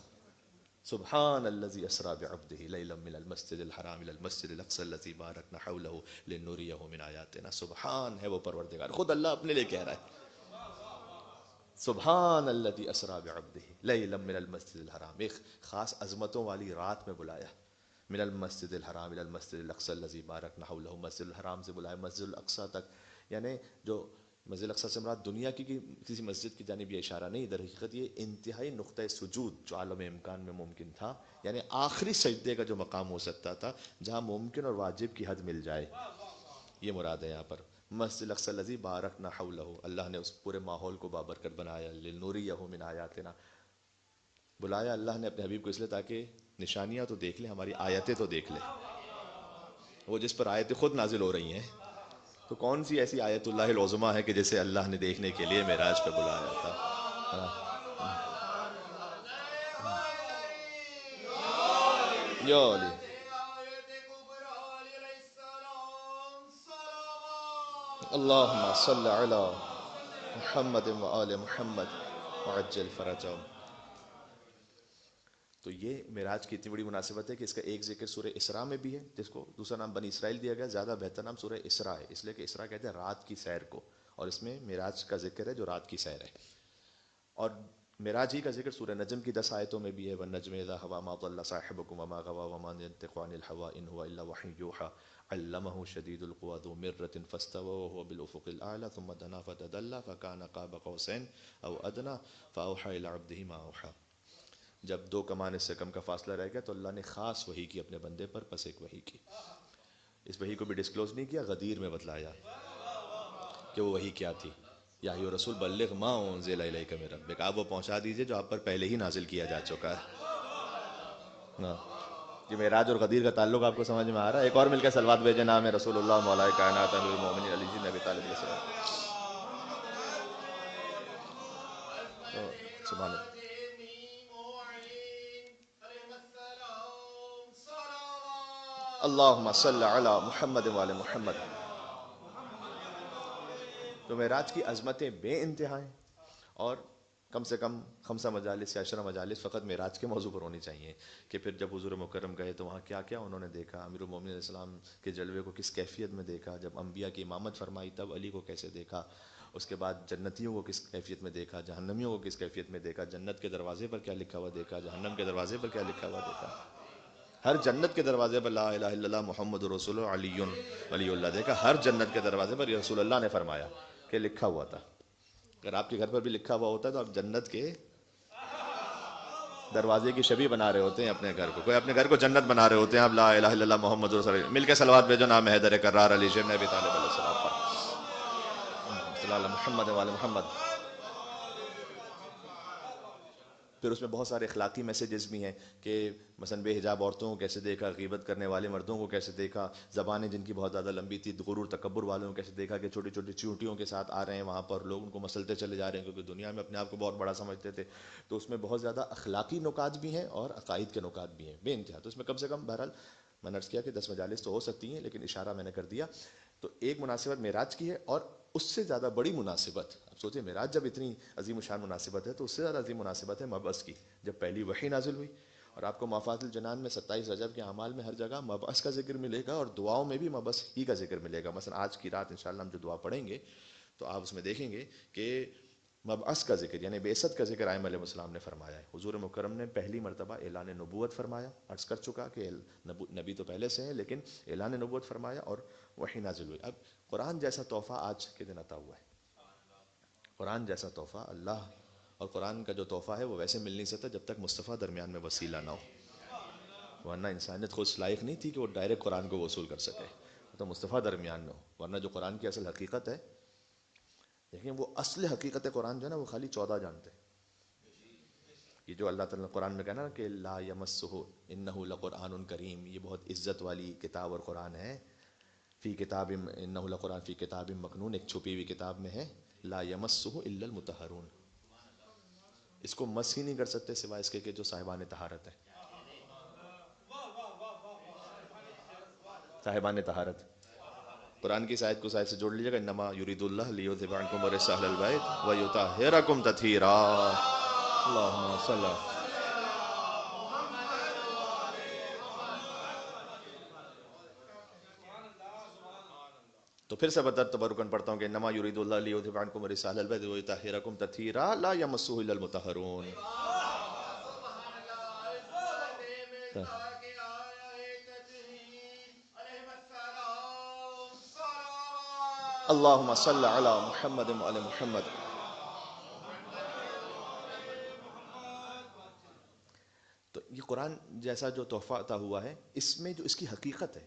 سبحان الذی اسری بعبدہ لیلا من المسجد الحرام الی المسجد الاقصی الذی بارکنا حولہ لنریہ من آیاتنا. سبحان ہے وہ پروردگار، خود اللہ اپنے لیے کہہ رہا ہے سبحان الذی اسری بعبدہ لیلا من المسجد الحرام. ایک خاص عظمتوں والی رات میں بلایا، من المسجد الحرام الی المسجد الاقصی الذی بارکنا حولہ. مسجد الحرام سے بلایا مسجد الاقصی تک، یعنی جو مسجد الاقصی سے مراد دنیا کی کسی مسجد کی جانب یہ اشارہ نہیں، در حقیقت یہ انتہائی نقطۂ سجود جو عالم امکان میں ممکن تھا، یعنی آخری سجدے کا جو مقام ہو سکتا تھا جہاں ممکن اور واجب کی حد مل جائے، یہ مراد ہے یہاں پر. مسجد الاقصی الذی بارکنا حولہ، اللہ نے اس پورے ماحول کو بابرکت بنایا، لنریہ من آیاتنا. بلایا اللہ نے اپنے حبیب کو اس لیے تاکہ نشانیاں تو دیکھ لیں، ہماری آیتیں تو دیکھ لیں، وہ جس پر آیتیں خود نازل ہو رہی ہیں تو کون سی ایسی آیت اللہ العظمیٰ ہے کہ جسے اللہ نے دیکھنے کے لیے معراج پہ بلایا تھا؟ یا علی اللہم صلی علی محمد و آل محمد وعجل فرجہم۔ تو یہ معراج کی اتنی بڑی مناسبت ہے کہ اس کا ایک ذکر سورہ اسراء میں بھی ہے، جس کو دوسرا نام بنی اسرائیل دیا گیا، زیادہ بہتر نام سورہ اسراء ہے، اس لیے کہ اسراء کہتے ہیں رات کی سیر کو، اور اس میں معراج کا ذکر ہے جو رات کی سیر ہے۔ اور معراج ہی کا ذکر سورہ نجم کی 10 آیتوں میں بھی ہے، وَالنَّجْمِ إِذَا هَوَىٰ مَا ضَلَّ صَاحِبُكُمْ وَمَا غَوَىٰ وَمَا يَنطِقُ عَنِ الْهَوَىٰ إِنْ هُوَ إِلَّا وَحْيٌ يُوحَىٰ عَلَّمَهُ شَدِيدُ الْقُوَىٰ ذُو مِرَّةٍ فَاسْتَوَىٰ وَهُوَ بِالْأُفُقِ الْأَعْلَىٰ ثُمَّ دَنَا فَتَدَلَّىٰ فَكَانَ قَابَ قَوْسَيْنِ أَوْ أَدْنَىٰ فَأَوْحَىٰ إِلَىٰ عَبْدِهِ مَا أَوْحَىٰ۔ جب 2 کمان اس سے کم کا فاصلہ رہ گیا تو اللہ نے خاص وحی کی اپنے بندے پر، پس ایک وحی کی، اس وحی کو بھی ڈسکلوز نہیں کیا، غدیر میں بتلایا کہ وہ وحی کیا تھی۔ یا ایھا رسول بلغ ما انزل الیک من ربک، آپ وہ پہنچا دیجئے جو آپ پر پہلے ہی نازل کیا جا چکا ہے۔ یہ معراج اور غدیر کا تعلق آپ کو سمجھ میں آ رہا ہے؟ ایک اور مل کے صلوات بھیجے، نام ہے رسول اللہ مولا کائنات امیر المومنین علی بن ابی طالب علیہ السلام۔ سبحان اللہ۔ اللہم صلی علی محمد و آل محمد۔ تو معراج کی عظمتیں بے انتہا ہیں، اور کم سے کم 5 مجالس یا 10 مجالس فقط معراج کے موضوع پر ہونی چاہیے، کہ پھر جب حضور مکرم گئے تو وہاں کیا کیا انہوں نے دیکھا، امیر المومنین علیہ السلام کے جلوے کو کس کیفیت میں دیکھا، جب انبیاء کی امامت فرمائی تب علی کو کیسے دیکھا، اس کے بعد جنتیوں کو کس کیفیت میں دیکھا، جہنمیوں کو کس کیفیت میں دیکھا، جنت کے دروازے پر کیا لکھا ہوا دیکھا، جہنم کے دروازے پر کیا لکھا ہوا دیکھا، ہر جنت کے دروازے پر لا الہ الا اللہ محمد رسول علی ولی اللہ دیکھا، ہر جنت کے دروازے پر یہ رسول اللہ نے فرمایا کہ لکھا ہوا تھا۔ اگر آپ کے گھر پر بھی لکھا ہوا ہوتا ہے تو آپ جنت کے دروازے کی شبیہ بنا رہے ہوتے ہیں اپنے گھر کو، کوئی اپنے گھر کو جنت بنا رہے ہوتے ہیں، آپ لا الہ الا اللہ محمد رسول اللہ، مل کے صلوات بھیجو، نام حیدر کرار علی شیر نبی طالب علیہ السلام پر، صلی اللہ محمد و آل محمد۔ پھر اس میں بہت سارے اخلاقی میسیجز بھی ہیں، کہ مثلا بے حجاب عورتوں کو کیسے دیکھا، غیبت کرنے والے مردوں کو کیسے دیکھا، زبانیں جن کی بہت زیادہ لمبی تھی، غرور تکبر والوں کو کیسے دیکھا، کہ چھوٹی چھوٹی چونٹیوں کے ساتھ آ رہے ہیں وہاں پر، لوگ ان کو مسلتے چلے جا رہے ہیں کیونکہ دنیا میں اپنے آپ کو بہت بڑا سمجھتے تھے۔ تو اس میں بہت زیادہ اخلاقی نکات بھی ہیں اور عقائد کے نکات بھی ہیں بے انتہا۔ تو اس میں کم سے کم بہرحال میں نے عرض کیا کہ 10 مجالس تو ہو سکتی ہیں، لیکن اشارہ میں نے کر دیا۔ تو ایک مناسبت معراج کی ہے، اور اس سے زیادہ بڑی مناسبت، اب سوچیں معراج جب اتنی عظیم الشان مناسبت ہے تو اس سے زیادہ عظیم مناسبت ہے مبعث کی، جب پہلی وحی نازل ہوئی۔ اور آپ کو مافات الجنان میں 27 رجب کے اعمال میں ہر جگہ مبعث کا ذکر ملے گا، اور دعاؤں میں بھی مبعث ہی کا ذکر ملے گا۔ مثلا آج کی رات انشاءاللہ ہم جو دعا پڑھیں گے تو آپ اس میں دیکھیں گے کہ مبعث کا ذکر یعنی بعثت کا ذکر ائمہ علیہ السلام نے فرمایا ہے۔ حضور مکرم نے پہلی مرتبہ اعلان نبوت فرمایا، عرض کر چکا کہ نبی تو پہلے سے ہیں، لیکن اعلان نبوت فرمایا اور وحی نازل ہوئی۔ اب قرآن جیسا تحفہ آج کے دن عطا ہوا ہے، قرآن جیسا تحفہ اللہ، اور قرآن کا جو تحفہ ہے وہ ویسے مل نہیں سکتا جب تک مصطفیٰ درمیان میں وسیلہ نہ ہو، ورنہ انسانیت خود لائق نہیں تھی کہ وہ ڈائریکٹ قرآن کو وصول کر سکے، تو مصطفیٰ درمیان میں ہو، ورنہ جو قرآن کی اصل حقیقت ہے، لیکن وہ اصل حقیقت قرآن جو ہے نا وہ خالی 14 جانتے ہیں۔ یہ جو اللہ تعالیٰ نے قرآن میں کہنا کہ لا یمسہ انہ لقرآن کریم، یہ بہت عزت والی کتاب اور قرآن ہے، فی کتاب انہ لقرآن فی کتاب مکنون، ایک چھپی ہوئی کتاب میں ہے، لا یمسہ الا المطہرون، اس کو مس ہی نہیں کر سکتے سوائے اس کے کہ جو صاحبان طہارت ہیں، صاحبان طہارت۔ قرآن کی اس آیت کو اس آیت سے جوڑ لیجیے گا، انما یرید اللہ لیذھب عنکم الرجس اہل البیت ویطہرکم تطہیرا، اللہم صلی۔ تو پھر سے تبرکن پڑھتا ہوں کہ انما یرید اللہ لیذھب عنکم الرجس اہل البیت ویطہرکم تطہیرا لا یمسہ الا المطہرون۔ اللہم صلی علی محمد و علی محمد۔ تو یہ قرآن جیسا جو تحفہ عطا ہوا ہے، اس میں جو اس کی حقیقت ہے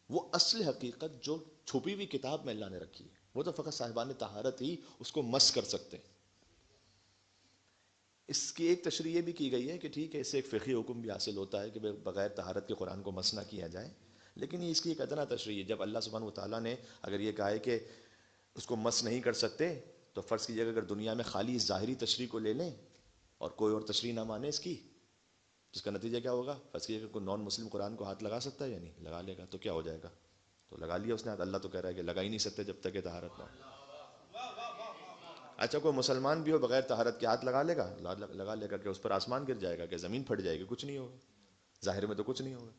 وہ اصل حقیقت جو چھپی ہوئی کتاب میں اللہ نے رکھی ہے، وہ تو فقط صاحبان طہارت ہی اس کو مس کر سکتے ہیں۔ اس کی ایک تشریح یہ بھی کی گئی ہے کہ ٹھیک ہے، اس سے ایک فقہی حکم بھی حاصل ہوتا ہے کہ بغیر طہارت کے قرآن کو مس نہ کیا جائے، لیکن یہ اس کی ایک ادنا تشریح ہے. جب اللہ سبحانہ وتعالیٰ نے اگر یہ کہا ہے کہ اس کو مس نہیں کر سکتے، تو فرض کیجیے اگر دنیا میں خالی اس ظاہری تشریح کو لے لیں اور کوئی اور تشریح نہ مانے اس کی، جس کا نتیجہ کیا ہوگا؟ فرض کیجیے کہ کوئی نان مسلم قرآن کو ہاتھ لگا سکتا ہے یا نہیں لگا لے گا، تو کیا ہو جائے گا؟ تو لگا لیا اس نے ہاتھ. اللہ تو کہہ رہا ہے کہ لگا ہی نہیں سکتے جب تک کہ طہارت نہ ہو. اچھا کوئی مسلمان بھی ہو بغیر طہارت کے ہاتھ لگا لے گا؟ لگا لے گا. کہ اس پر آسمان گر جائے گا؟ کہ زمین پھٹ جائے گی؟ کچھ نہیں ہوگا. ظاہر میں تو کچھ نہیں ہوگا.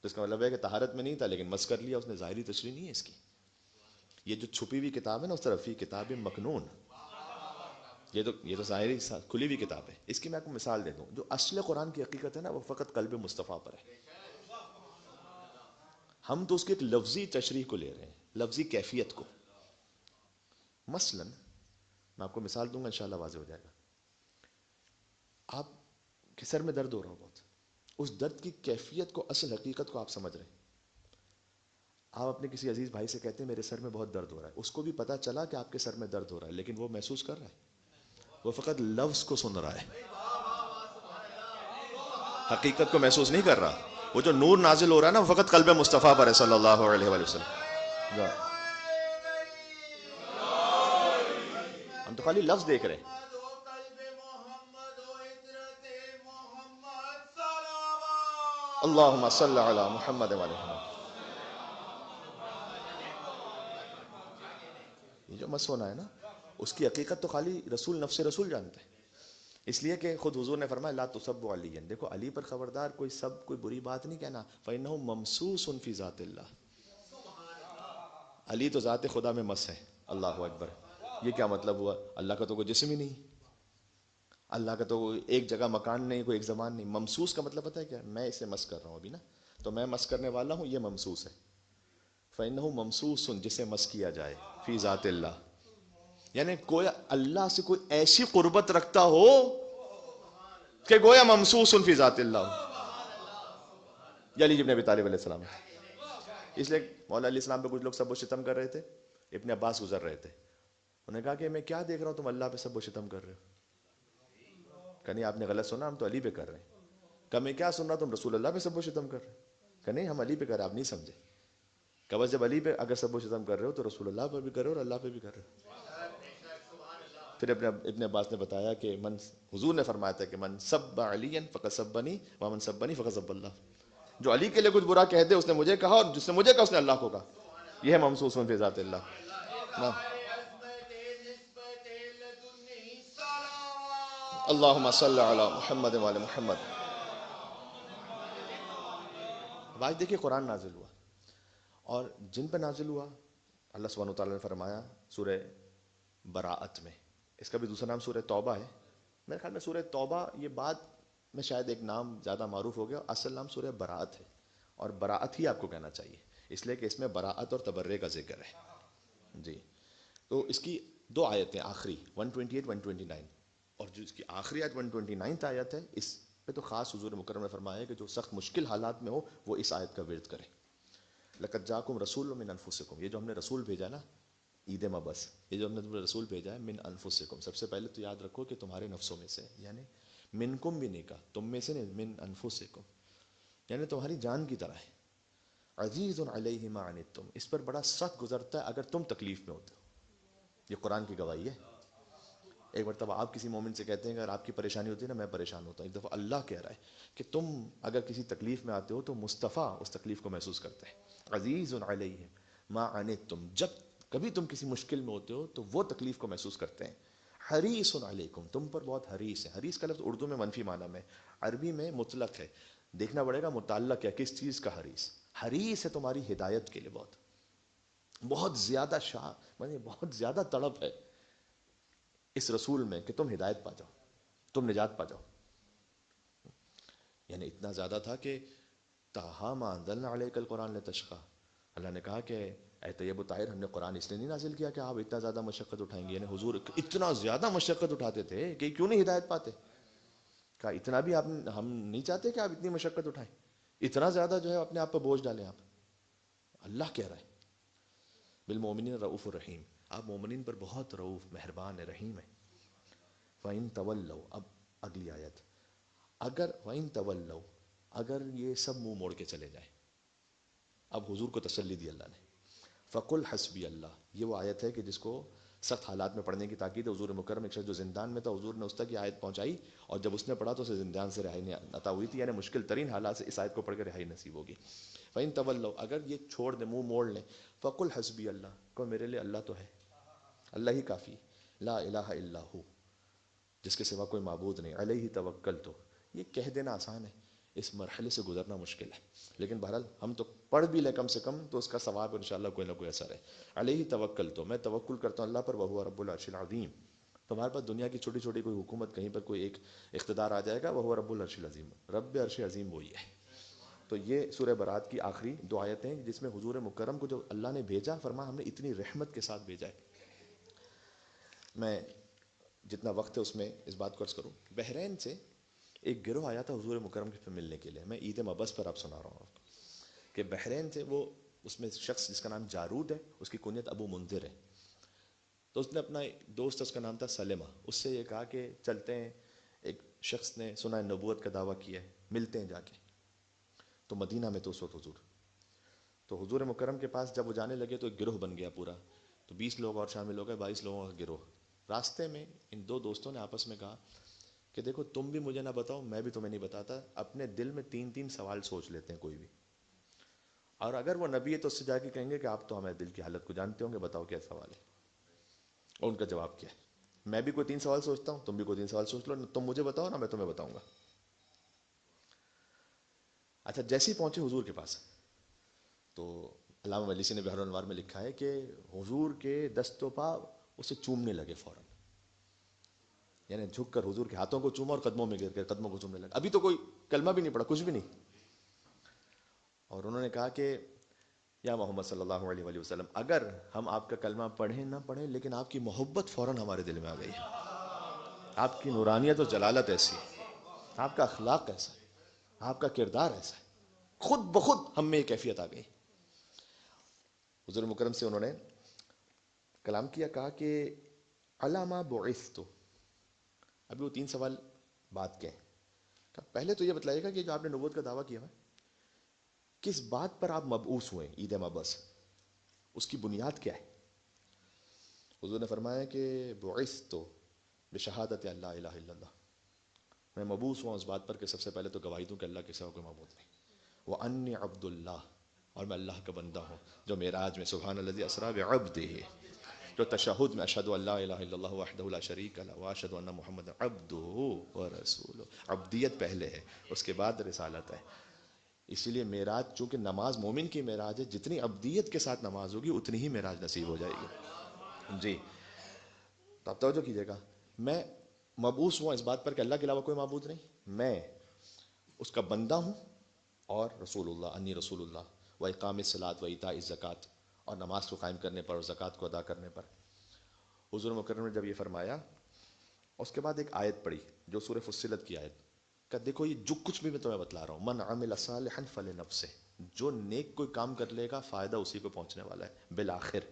تو اس کا مطلب ہے کہ طہارت میں نہیں تھا لیکن مس کر لیا اس نے. ظاہری تشریح نہیں ہے اس کی. یہ جو چھپی ہوئی کتاب ہے نا، اس طرف فی کتاب مکنون، یہ تو ظاہری کھلی ہوئی کتاب ہے. اس کی میں آپ کو مثال دے دوں. جو اصل قرآن کی حقیقت ہے نا، وہ فقط قلب مصطفیٰ پر ہے. ہم تو اس کی ایک لفظی تشریح کو لے رہے ہیں، لفظی کیفیت کو. مثلا میں آپ کو مثال دوں گا انشاءاللہ واضح ہو جائے گا. آپ کے سر میں درد ہو رہا ہو بہت، اس درد کی کیفیت کو، اصل حقیقت کو آپ سمجھ رہے ہیں. آپ اپنے کسی عزیز بھائی سے کہتے ہیں میرے سر میں بہت درد ہو رہا ہے. اس کو بھی پتا چلا کہ آپ کے سر میں درد ہو رہا ہے، لیکن وہ محسوس کر رہا ہے؟ وہ فقط لفظ کو سن رہا ہے، حقیقت کو محسوس نہیں کر رہا. وہ جو نور نازل ہو رہا ہے نا، وہ فقط قلب مصطفیٰ پر ہے صلی اللہ علیہ وآلہ وسلم. ہم تو خالی لفظ دیکھ رہے ہیں. اللہم صلی علی محمد وعلی محمد. یہ جو مس ہونا ہے نا، اس کی حقیقت تو خالی رسول، نفس رسول جانتے ہیں. اس لیے کہ خود حضور نے فرمایا لا تسبوا علیٰ، دیکھو علی پر خبردار کوئی بری بات نہیں کہنا. فإنہ ممسوس فی ذات اللہ، علی تو ذات خدا میں مس ہے. اللہ اکبر. یہ کیا مطلب ہوا؟ اللہ کا تو کوئی جسم ہی نہیں، اللہ کا تو ایک جگہ مکان نہیں، کوئی ایک زمان نہیں. ممسوس کا مطلب پتہ ہے کیا؟ میں اسے مس کر رہا ہوں ابھی نا، تو میں مس کرنے والا ہوں، یہ ممسوس ہے. فإنہ ممسوس، جسے مس کیا جائے، فی ذات اللہ، یعنی کوئی اللہ سے کوئی ایسی قربت رکھتا ہو کہ گویا ممسوس فی ذات اللہ. یہ علی ابن ابی طالب علیہ السلام. اس لیے مولا علیہ السلام پہ کچھ لوگ سب و شتم کر رہے تھے. ابن عباس گزر رہے تھے، انہوں نے کہا کہ میں کیا دیکھ رہا ہوں تم اللہ پہ سب و شتم کر رہے ہو؟ کہ نہیں آپ نے غلط سنا، ہم تو علی پہ کر رہے ہیں. کہ میں کیا سن رہا تم رسول اللہ پہ سب و شتم کر رہے ہیں؟ کہ نہیں ہم علی پہ کر رہے ہیں، آپ نہیں سمجھے. کہ بس جب علی پہ اگر سب و شتم کر رہے ہو تو رسول اللہ پہ بھی کر رہے ہو اور اللہ پہ بھی کر رہے ہو. پھر ابن عباس نے بتایا کہ حضور نے فرمایا تھا کہ من سب علی فقط سبنی ومن سبنی فقط سب اللہ. جو علی کے لیے کچھ برا کہہ دے اس نے مجھے کہا، اور جس نے مجھے کہا اس نے اللہ کو کہا. یہ ہے ممسوس فی ذات اللہ. اللہم صلی علی محمد وعلی محمد. اب آج دیکھیے قرآن نازل ہوا، اور جن پہ نازل ہوا اللہ سبحانہ وتعالیٰ نے فرمایا سورہ براءت میں. اس کا بھی دوسرا نام سورہ توبہ ہے. میرے خیال میں سورہ توبہ یہ بعد میں شاید ایک نام زیادہ معروف ہو گیا، اصل نام سورہ براءت ہے. اور براءت ہی آپ کو کہنا چاہیے، اس لیے کہ اس میں براءت اور تبرئے کا ذکر ہے. جی تو اس کی دو آیتیں آخری 128 129، اور جو اس کی آخری آیت 129 آیت ہے، اس پہ تو خاص حضور مکرم نے فرمایا ہے کہ جو سخت مشکل حالات میں ہو وہ اس آیت کا ورد کرے. لقد جاکم رسول من انفسکم، یہ جو ہم نے رسول بھیجا نا عید مبس، یہ جو ہم نے رسول بھیجا ہے من انفسکم، سب سے پہلے تو یاد رکھو کہ تمہارے نفسوں میں سے، یعنی منکم بھی نہیں کہا، تم میں سے نہیں، من انفسکم یعنی تمہاری جان کی طرح ہے. عزیز علیہ ما عنتم، اس پر بڑا سخت گزرتا ہے اگر تم تکلیف میں ہوتے ہو. یہ قرآن کی گواہی ہے. ایک مرتبہ آپ کسی مومن سے کہتے ہیں کہ اگر آپ کی پریشانی ہوتی ہے نا میں پریشان ہوتا ہوں. ایک دفعہ اللہ کہہ رہا ہے کہ تم اگر کسی تکلیف میں آتے ہو تو مصطفیٰ اس تکلیف کو محسوس کرتے ہیں. عزیز علیہ ما عنتم، جب کبھی تم کسی مشکل میں ہوتے ہو تو وہ تکلیف کو محسوس کرتے ہیں. حریص علیکم، تم پر بہت حریص ہے. حریص کا لفظ اردو میں منفی معنی میں، عربی میں مطلق ہے. دیکھنا پڑے گا متعلق ہے کس چیز کا. حریص حریص ہے تمہاری ہدایت کے لیے، بہت زیادہ بہت زیادہ تڑپ ہے اس رسول میں کہ تم ہدایت پا جاؤ، تم نجات پا جاؤ. یعنی اتنا زیادہ تھا کہ تاہا ما انزلنا علیک القرآن لتشقی، اللہ نے کہا کہ اے طیب و طاہر ہم نے قرآن اس لیے نہیں نازل کیا کہ آپ اتنا زیادہ مشقت اٹھائیں گے. یعنی حضور اتنا زیادہ مشقت اٹھاتے تھے کہ کیوں نہیں ہدایت پاتے. کہا اتنا بھی ہم نہیں چاہتے کہ آپ اتنی مشقت اٹھائیں، اتنا زیادہ جو ہے اپنے آپ پہ بوجھ ڈالیں آپ. اللہ کہہ رہا ہے بالمؤمنین رؤوف الرحیم، آپ مومنین پر بہت رؤوف مہربان ہے، رحیم ہے. فَإِن تَوَلَّوْا، اب اگلی آیت، اگر وَإِن تَوَلَّوْا، اگر یہ سب منہ موڑ کے چلے جائیں، اب حضور کو تسلی دی اللہ نے، فقل حسبی اللہ، یہ وہ آیت ہے کہ جس کو سخت حالات میں پڑھنے کی تاکید ہے۔ حضور مکرم ایک شخص جو زندان میں تھا، حضور نے اس تک یہ آیت پہنچائی، اور جب اس نے پڑھا تو اسے زندان سے رہائی عطا ہوئی تھی، یعنی مشکل ترین حالات سے اس آیت کو پڑھ کے رہائی نصیب ہوگی۔ فَإِن تَوَلَّوْا، اگر یہ چھوڑ دیں، منہ موڑ لیں، فقل حسبی اللہ، کو میرے لیے اللہ تو ہے، اللہ ہی کافی، لا الہ الا ہو، جس کے سوا کوئی معبود نہیں، علیہ توکلت، یہ کہہ دینا آسان ہے، اس مرحلے سے گزرنا مشکل ہے، لیکن بہرحال ہم تو پڑھ بھی لیں کم سے کم تو اس کا ثواب انشاءاللہ کوئی نہ کوئی اثر ہے۔ علیہ توکلت، میں توکل کرتا ہوں اللہ پر، وہو رب العرش العظیم، تمہارے پاس دنیا کی چھوٹی چھوٹی کوئی حکومت، کہیں پر کوئی ایک اقتدار آ جائے گا، وہو رب العرش العظیم، رب عرش عظیم وہی ہے۔ تو یہ سورہ برات کی آخری دو آیتیں ہیں جس میں حضور مکرم کو جو اللہ نے بھیجا، فرمایا ہم نے اتنی رحمت کے ساتھ بھیجا ہے۔ میں جتنا وقت ہے اس میں اس بات کو عرض کروں، بحرین سے ایک گروہ آیا تھا حضور مکرم کے ملنے کے لیے، میں عید مبعث پر آپ سنا رہا ہوں آپ کو، کہ بحرین سے وہ، اس میں شخص جس کا نام جارود ہے، اس کی کنیت ابو منذر ہے، تو اس نے اپنا دوست، اس کا نام تھا سلمہ، اس سے یہ کہا کہ چلتے ہیں، ایک شخص نے سنا ہے نبوت کا دعویٰ کیا ہے، ملتے ہیں جا کے۔ تو مدینہ میں تو اس وقت حضور، تو حضور مکرم کے پاس جب وہ جانے لگے تو ایک گروہ بن گیا پورا، تو 20 لوگ اور شامل ہو گئے، 22 لوگوں کا گروہ۔ راستے میں ان دو دوستوں نے آپس میں کہا کہ دیکھو تم بھی مجھے نہ بتاؤ، میں بھی تمہیں نہیں بتاتا، اپنے دل میں 3 سوال سوچ لیتے ہیں کوئی بھی، اور اگر وہ نبی ہے تو اس سے جا کے کہیں گے کہ آپ تو ہمیں دل کی حالت کو جانتے ہوں گے، بتاؤ کیا سوال ہے، اور ان کا جواب کیا ہے۔ میں بھی کوئی 3 سوال سوچتا ہوں، تم بھی کوئی 3 سوال سوچ لو، تم مجھے بتاؤ نا، میں تمہیں بتاؤں گا۔ اچھا، جیسے ہی پہنچے حضور کے پاس، تو علامہ مجلسی نے بحر الانوار میں لکھا ہے کہ حضور کے دست و پا اسے چومنے لگے فوراً، یعنی جھک کر حضور کے ہاتھوں کو چوما اور قدموں میں گر کر قدموں کو چومنے لگا، ابھی تو کوئی کلمہ بھی نہیں پڑا، کچھ بھی نہیں، اور انہوں نے کہا کہ یا محمد صلی اللہ علیہ وآلہ وسلم، اگر ہم آپ کا کلمہ پڑھیں نہ پڑھیں لیکن آپ کی محبت فوراً ہمارے دل میں آ گئی ہے، آپ کی نورانیت و جلالت ایسی ہے، آپ کا اخلاق ایسا ہے، آپ کا کردار ایسا ہے، خود بخود ہم میں یہ کیفیت آ گئی۔ حضور مکرم سے انہوں نے کلام کیا، کہا کہ علامہ بعثت، ابھی وہ 3 سوال بات کے ہیں، پہلے تو یہ بتلائیے گا کہ جو آپ نے نبوت کا دعویٰ کیا ہے کس بات پر آپ مبعوث ہوئے، عید مبعث، اس کی بنیاد کیا ہے؟ حضور نے فرمایا کہ بعثت بشہادت اللہ الہ الا اللہ، میں مبعوث ہوا اس بات پر کہ سب سے پہلے تو گواہی دوں کہ اللہ کے سوا کوئی معبود نہیں، وانی عبد اللہ، اور میں اللہ کا بندہ ہوں، جو معراج میں سبحان الذی اسریٰ بعبدہ، جو تشہد میں اشہد ان لا الہ الا اللہ وحدہ لا شریک لہ واشہد ان محمد عبدہ ورسولہ، عبدیت پہلے ہے، اس کے بعد رسالت ہے۔ اسی لیے معراج چونکہ نماز مومن کی معراج ہے، جتنی عبدیت کے ساتھ نماز ہوگی اتنی ہی معراج نصیب ہو جائے گی۔ جی، تو آپ توجہ کیجیے گا، میں مبعوث ہوا اس بات پر کہ اللہ کے علاوہ کوئی معبود نہیں، میں اس کا بندہ ہوں، اور رسول اللہ، انی رسول اللہ، و اقام الصلاۃ و ایتاء الزکوٰۃ، اور نماز کو قائم کرنے پر اور زکوٰۃ کو ادا کرنے پر۔ حضور مکرم نے جب یہ فرمایا، اس کے بعد ایک آیت پڑھی جو سورہ فصلت کی آیت، کہ دیکھو یہ جو کچھ بھی میں تمہیں بتلا رہا ہوں، من عمل صالحا فلنفسہ، جو نیک کوئی کام کر لے گا فائدہ اسی کو پہنچنے والا ہے بالآخر،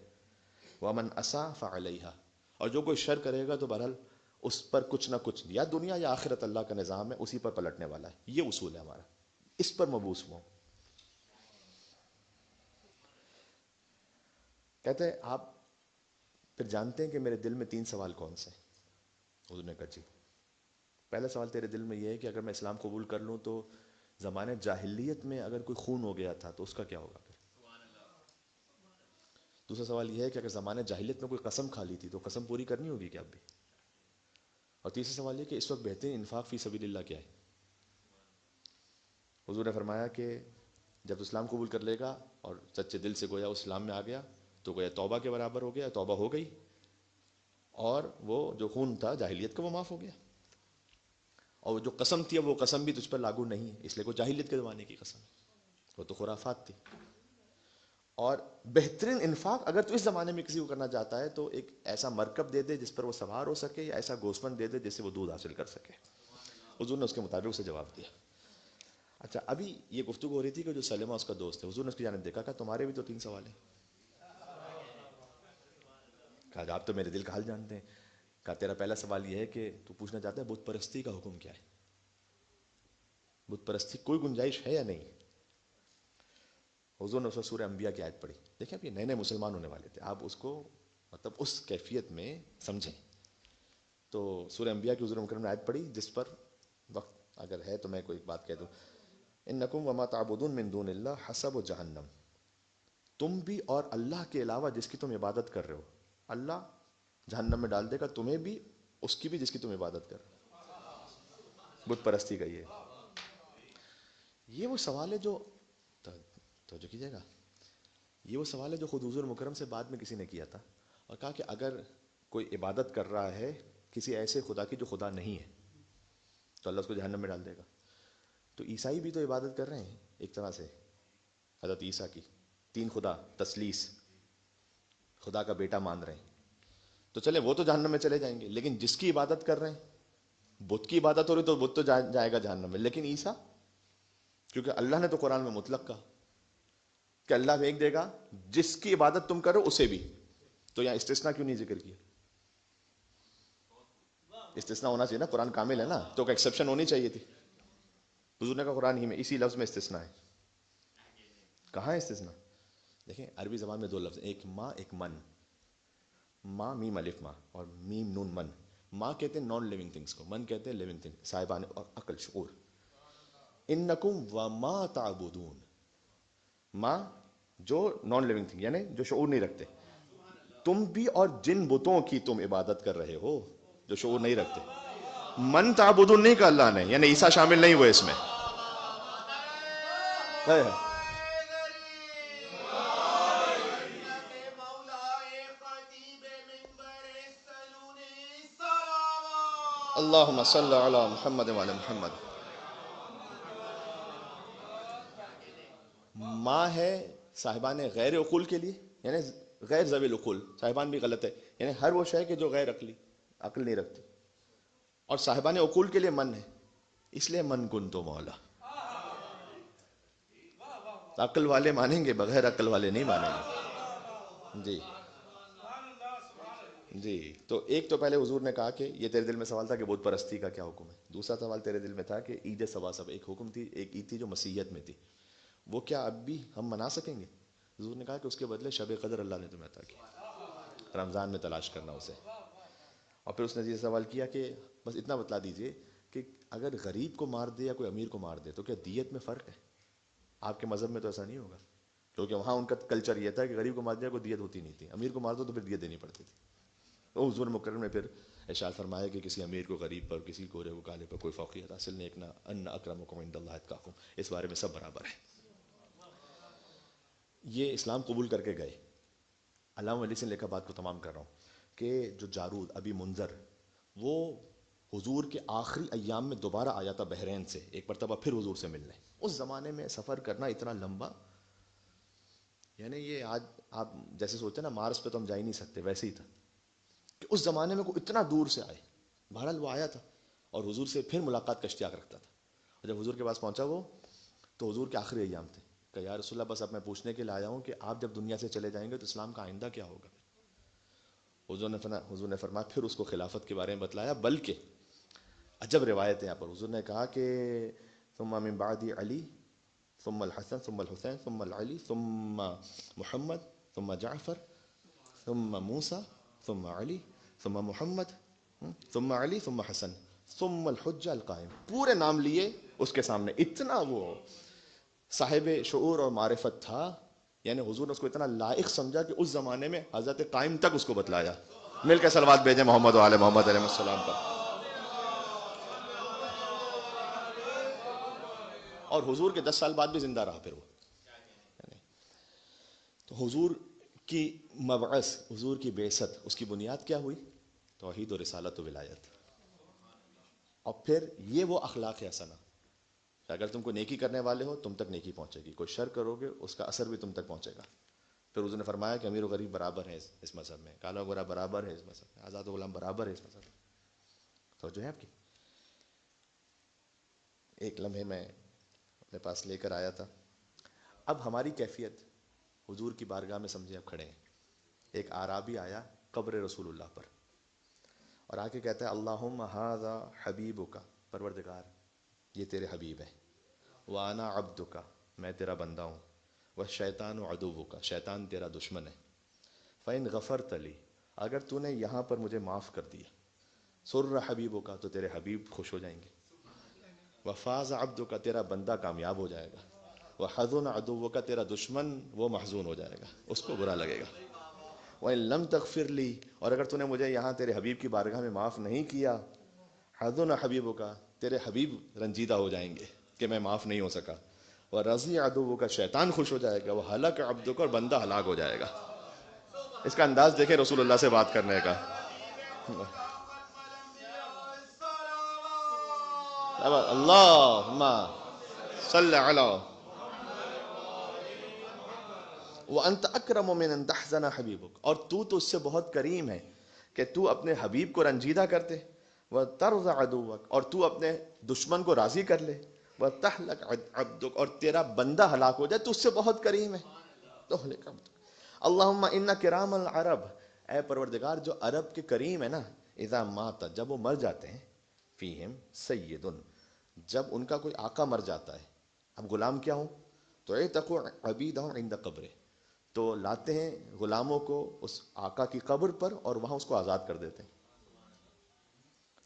ومن اساء فعلیہا، اور جو کوئی شر کرے گا تو بہرحال اس پر کچھ نہ کچھ، یا دنیا یا آخرت اللہ کا نظام ہے، اسی پر پلٹنے والا ہے، یہ اصول ہے ہمارا، اس پر مبعوث ہوں۔ کہتے ہیں آپ پھر جانتے ہیں کہ میرے دل میں 3 سوال کون سے ہیں؟ حضور نے کہا جی، پہلا سوال تیرے دل میں یہ ہے کہ اگر میں اسلام قبول کر لوں تو زمانہ جاہلیت میں اگر کوئی خون ہو گیا تھا تو اس کا کیا ہوگا؟ دوسرا سوال یہ ہے کہ اگر زمانہ جاہلیت میں کوئی قسم کھا لی تھی تو قسم پوری کرنی ہوگی کیا اب بھی؟ اور تیسرا سوال یہ کہ اس وقت بہترین انفاق فی سبیل اللہ کیا ہے؟ حضور نے فرمایا کہ جب اسلام قبول کر لے گا اور سچے دل سے گویا اسلام میں آ گیا تو گویا توبہ کے برابر ہو گیا، توبہ ہو گئی، اور وہ جو خون تھا جاہلیت کا وہ معاف ہو گیا، اور جو قسم تھی وہ قسم بھی تجھ پر لاگو نہیں ہے، اس لیے کوئی جاہلیت کے زمانے کی قسم ہے، وہ تو خرافات تھی۔ اور بہترین انفاق اگر تو اس زمانے میں کسی کو کرنا چاہتا ہے تو ایک ایسا مرکب دے دے جس پر وہ سوار ہو سکے، یا ایسا گوسفند دے دے جس سے وہ دودھ حاصل کر سکے۔ حضور نے اس کے مطابق اسے جواب دیا۔ اچھا، ابھی یہ گفتگو ہو رہی تھی کہ جو سلمہ اس کا دوست ہے، حضور نے اس کی جانب دیکھا، کہا تمہارے بھی تو 3 سوال ہیں۔ کہا آپ تو میرے دل کا حال جانتے ہیں۔ کہا تیرا پہلا سوال یہ ہے کہ تو پوچھنا چاہتا ہے بت پرستی کا حکم کیا ہے، بت پرستی کوئی گنجائش ہے یا نہیں؟ حضور نے اس وقت سورہ انبیاء کی آیت پڑھی. دیکھیں اب یہ نئے نئے مسلمان ہونے والے تھے, آپ اس کو مطلب اس کیفیت میں سمجھیں. تو سورہ انبیاء کی حضور مکرم نے آیت پڑھی, جس پر وقت اگر ہے تو میں کوئی بات کہہ دوں. انکم وما تعبدون من دون اللہ حسب جہنم, تم بھی اور اللہ کے علاوہ جس کی تم عبادت کر رہے ہو, اللہ جہنم میں ڈال دے گا تمہیں بھی, اس کی بھی جس کی تم عبادت کر رہے ہو. بت پرستی کا یہ وہ سوال ہے جو توجہ کیجیے گا, یہ وہ سوال ہے جو خود حضور مکرم سے بعد میں کسی نے کیا تھا اور کہا کہ اگر کوئی عبادت کر رہا ہے کسی ایسے خدا کی جو خدا نہیں ہے تو اللہ اس کو جہنم میں ڈال دے گا. تو عیسائی بھی تو عبادت کر رہے ہیں ایک طرح سے حضرت عیسیٰ کی, 3 خدا تثلیث, خدا کا بیٹا مان رہے ہیں. تو چلے وہ تو جہنم میں چلے جائیں گے, لیکن جس کی عبادت کر رہے ہیں, بت کی عبادت ہو رہی تو بت تو جائے گا جہنم میں. لیکن عیسیٰ, کیونکہ اللہ نے تو قرآن میں مطلق کہا کہ اللہ پھینک دے گا جس کی عبادت تم کرو اسے بھی. تو یہاں استثناء کیوں نہیں ذکر کیا؟ استثناء ہونا چاہیے نا, قرآن کامل ہے نا, تو ایکسیپشن ہونی چاہیے تھی. حضور نے کہا قرآن ہی میں اسی لفظ میں استثناء ہے. کہاں ہے استثناء؟ دیکھیں عربی زبان میں 2 لفظ, ایک ماں ایک من. ماں میم الف ماں اور میم نون من. ماں کہتے ہیں نان لیونگ تھنگس کو, من کہتے ہیں لیونگ تھنگ, صاحبان اور عقل شعور. انکم وما تعبدون, ماں جو نان لیونگ تھنگ یعنی جو شعور نہیں رکھتے, تم بھی اور جن بتوں کی تم عبادت کر رہے ہو جو شعور نہیں رکھتے. من تعبدون نہیں کہا اللہ نے, یعنی عیسیٰ شامل نہیں ہوئے اس میں. اللہم صلی علی محمد وعلی محمد. ماں ہے صاحبان غیر عقول کے لیے, یعنی غیر ذوی العقول, صاحبان بھی غلط ہے, یعنی ہر وہ شے کہ جو غیر عقلی, عقل نہیں رکھتی. اور صاحبان عقول کے لیے من ہے, اس لیے من کن تو مولا. عقل والے مانیں گے, بغیر عقل والے نہیں مانیں گے. جی جی. تو ایک تو پہلے حضور نے کہا کہ یہ تیرے دل میں سوال تھا کہ بت پرستی کا کیا حکم ہے. دوسرا سوال تیرے دل میں تھا کہ عید ثواسب ایک حکم تھی, ایک عید تھی جو مسیحیت میں تھی, وہ کیا اب بھی ہم منا سکیں گے؟ حضور نے کہا کہ اس کے بدلے شب قدر اللہ نے تمہیں عطا کی, رمضان میں تلاش کرنا اسے. اور پھر اس نے یہ سوال کیا کہ بس اتنا بتلا دیجئے کہ اگر غریب کو مار دے یا کوئی امیر کو مار دے تو کیا دیت میں فرق ہے؟ آپ کے مذہب میں تو ایسا نہیں ہوگا, کیونکہ وہاں ان کا کلچر یہ تھا کہ غریب کو مار دیا کوئی دیت ہوتی نہیں تھی, امیر کو مار دو تو پھر دیت دینی پڑتی تھی. تو حضور مکرم نے پھر ارشاد فرمایا کہ کسی امیر کو غریب پر, کسی گورے کو کالے پر کوئی فوقیت حاصل نہیں, ایک ان اکرمکم عند اللہ اتقاکم, اس بارے میں سب برابر ہیں. یہ اسلام قبول کر کے گئے. علامہ علی سے لے کر بات کو تمام کر رہا ہوں کہ جو جارود ابی منذر, وہ حضور کے آخری ایام میں دوبارہ آیا تھا بحرین سے, ایک مرتبہ پھر حضور سے ملنے. اس زمانے میں سفر کرنا اتنا لمبا, یعنی یہ آج آپ جیسے سوچتے ہیں نا مارس پہ تو ہم جا ہی نہیں سکتے, ویسے ہی تھا کہ اس زمانے میں کوئی اتنا دور سے آئے. بہرحال وہ آیا تھا اور حضور سے پھر ملاقات کا اشتیاق رکھتا تھا. اور جب حضور کے پاس پہنچا وہ, تو حضور کے آخری ایام تھے, کہ یا رسول اللہ بس اب میں پوچھنے کے لیے آیا ہوں کہ آپ جب دنیا سے چلے جائیں گے تو اسلام کا آئندہ کیا ہوگا؟ حضور نے فرمایا, پھر اس کو خلافت کے بارے میں بتلایا. بلکہ عجب روایت ہے یہاں پر, حضور نے کہا کہ ثم من بعد علی ثم الحسن ثم الحسین ثم العلی ثم محمد ثم جعفر ثم موسیٰ ثم علی ثم محمد ثم علی ثم حسن ثم الحجہ القائم. پورے نام لیے اس کے سامنے. اتنا وہ صاحب شعور اور معرفت تھا, یعنی حضور نے اس کو اتنا لائق سمجھا کہ اس زمانے میں حضرت قائم تک اس کو بتلایا. مل کے صلوات بھیجیں محمد و آل محمد علیہ السلام پر. اور حضور کے 10 سال بعد بھی زندہ رہا پھر وہ. تو حضور کی مبعث, حضور کی بعثت, اس کی بنیاد کیا ہوئی؟ توحید و رسالت و ولایت. اور پھر یہ وہ اخلاق حسنہ کہ اگر تم کو نیکی کرنے والے ہو تم تک نیکی پہنچے گی, کوئی شر کرو گے اس کا اثر بھی تم تک پہنچے گا. پھر حضور نے فرمایا کہ امیر و غریب برابر ہیں اس مذہب میں, کالا و گورا برابر ہے اس مذہب میں, آزاد و غلام برابر ہے اس مذہب میں. تو جو ہے آپ کی ایک لمحے میں اپنے پاس لے کر آیا تھا. اب ہماری کیفیت حضور کی بارگاہ میں سمجھے اب کھڑے ہیں. ایک اعرابی آیا قبر رسول اللہ پر اور آ کے کہتا ہے اللہم ھذا حبیبک, پروردگار یہ تیرے حبیب ہے, وانا عبدک, میں تیرا بندہ ہوں, والشیطان عدوک، شیطان تیرا دشمن ہے، فإن غفرت لی، اگر تو نے یہاں پر مجھے معاف کر دیا، سر حبیبک، تو تیرے حبیب خوش ہو جائیں گے، وفاز عبدک، تیرا بندہ کامیاب ہو جائے گا، وحزن عدوک، تیرا دشمن وہ محزون ہو جائے گا، اس کو برا لگے گا، وإن لم تغفر لی، اور اگر تو نے مجھے یہاں تیرے حبیب کی بارگاہ میں معاف نہیں کیا، حزن حبیبک، تیرے حبیب رنجیدہ ہو جائیں گے کہ میں معاف نہیں ہو سکا، ورضی عدوک، شیطان خوش ہو جائے گا، وہلک عبدک، اور بندہ ہلاک ہو جائے گا۔ اس کا انداز دیکھیں رسول اللہ سے بات کرنے کا، اللہم صل علی وانت اکرم من ان تحزن حبیبک، اور تو اس سے بہت کریم ہے کہ تو اپنے حبیب کو رنجیدہ کرتے، وترضى عدوک، اور تو اپنے دشمن کو راضی کر لے، وتہلک عبدک، اور تیرا بندہ ہلاک ہو جائے، تو اس سے بہت کریم ہے، تہلک عبدک۔ اللہم ان کرام العرب، اے پروردگار جو عرب کے کریم ہے نا، اذا مات، جب وہ مر جاتے ہیں، فیہم سید، جب ان کا کوئی آقا مر جاتا ہے، اب غلام کیا ہوں، تو اعتقوا عبیدہم عند قبرہ، تو لاتے ہیں غلاموں کو اس آقا کی قبر پر اور وہاں اس کو آزاد کر دیتے ہیں،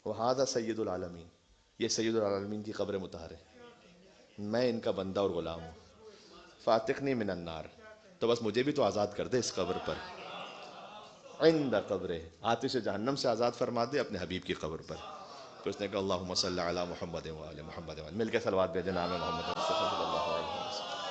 وہذا سید العالمین، یہ سید العالمین کی قبر مطہر ہے، میں ان کا بندہ اور غلام ہوں، فاتقنی من النار، تو بس مجھے بھی تو آزاد کر دے اس قبر پر، عند قبرہ، آتش جہنم سے آزاد فرما دے اپنے حبیب کی قبر پر۔ پھر اس نے کہا اللہم صلی علی محمد وآل محمد، مل کے صلوات بھیجیں نام محمد صلی اللہ علیہ وسلم۔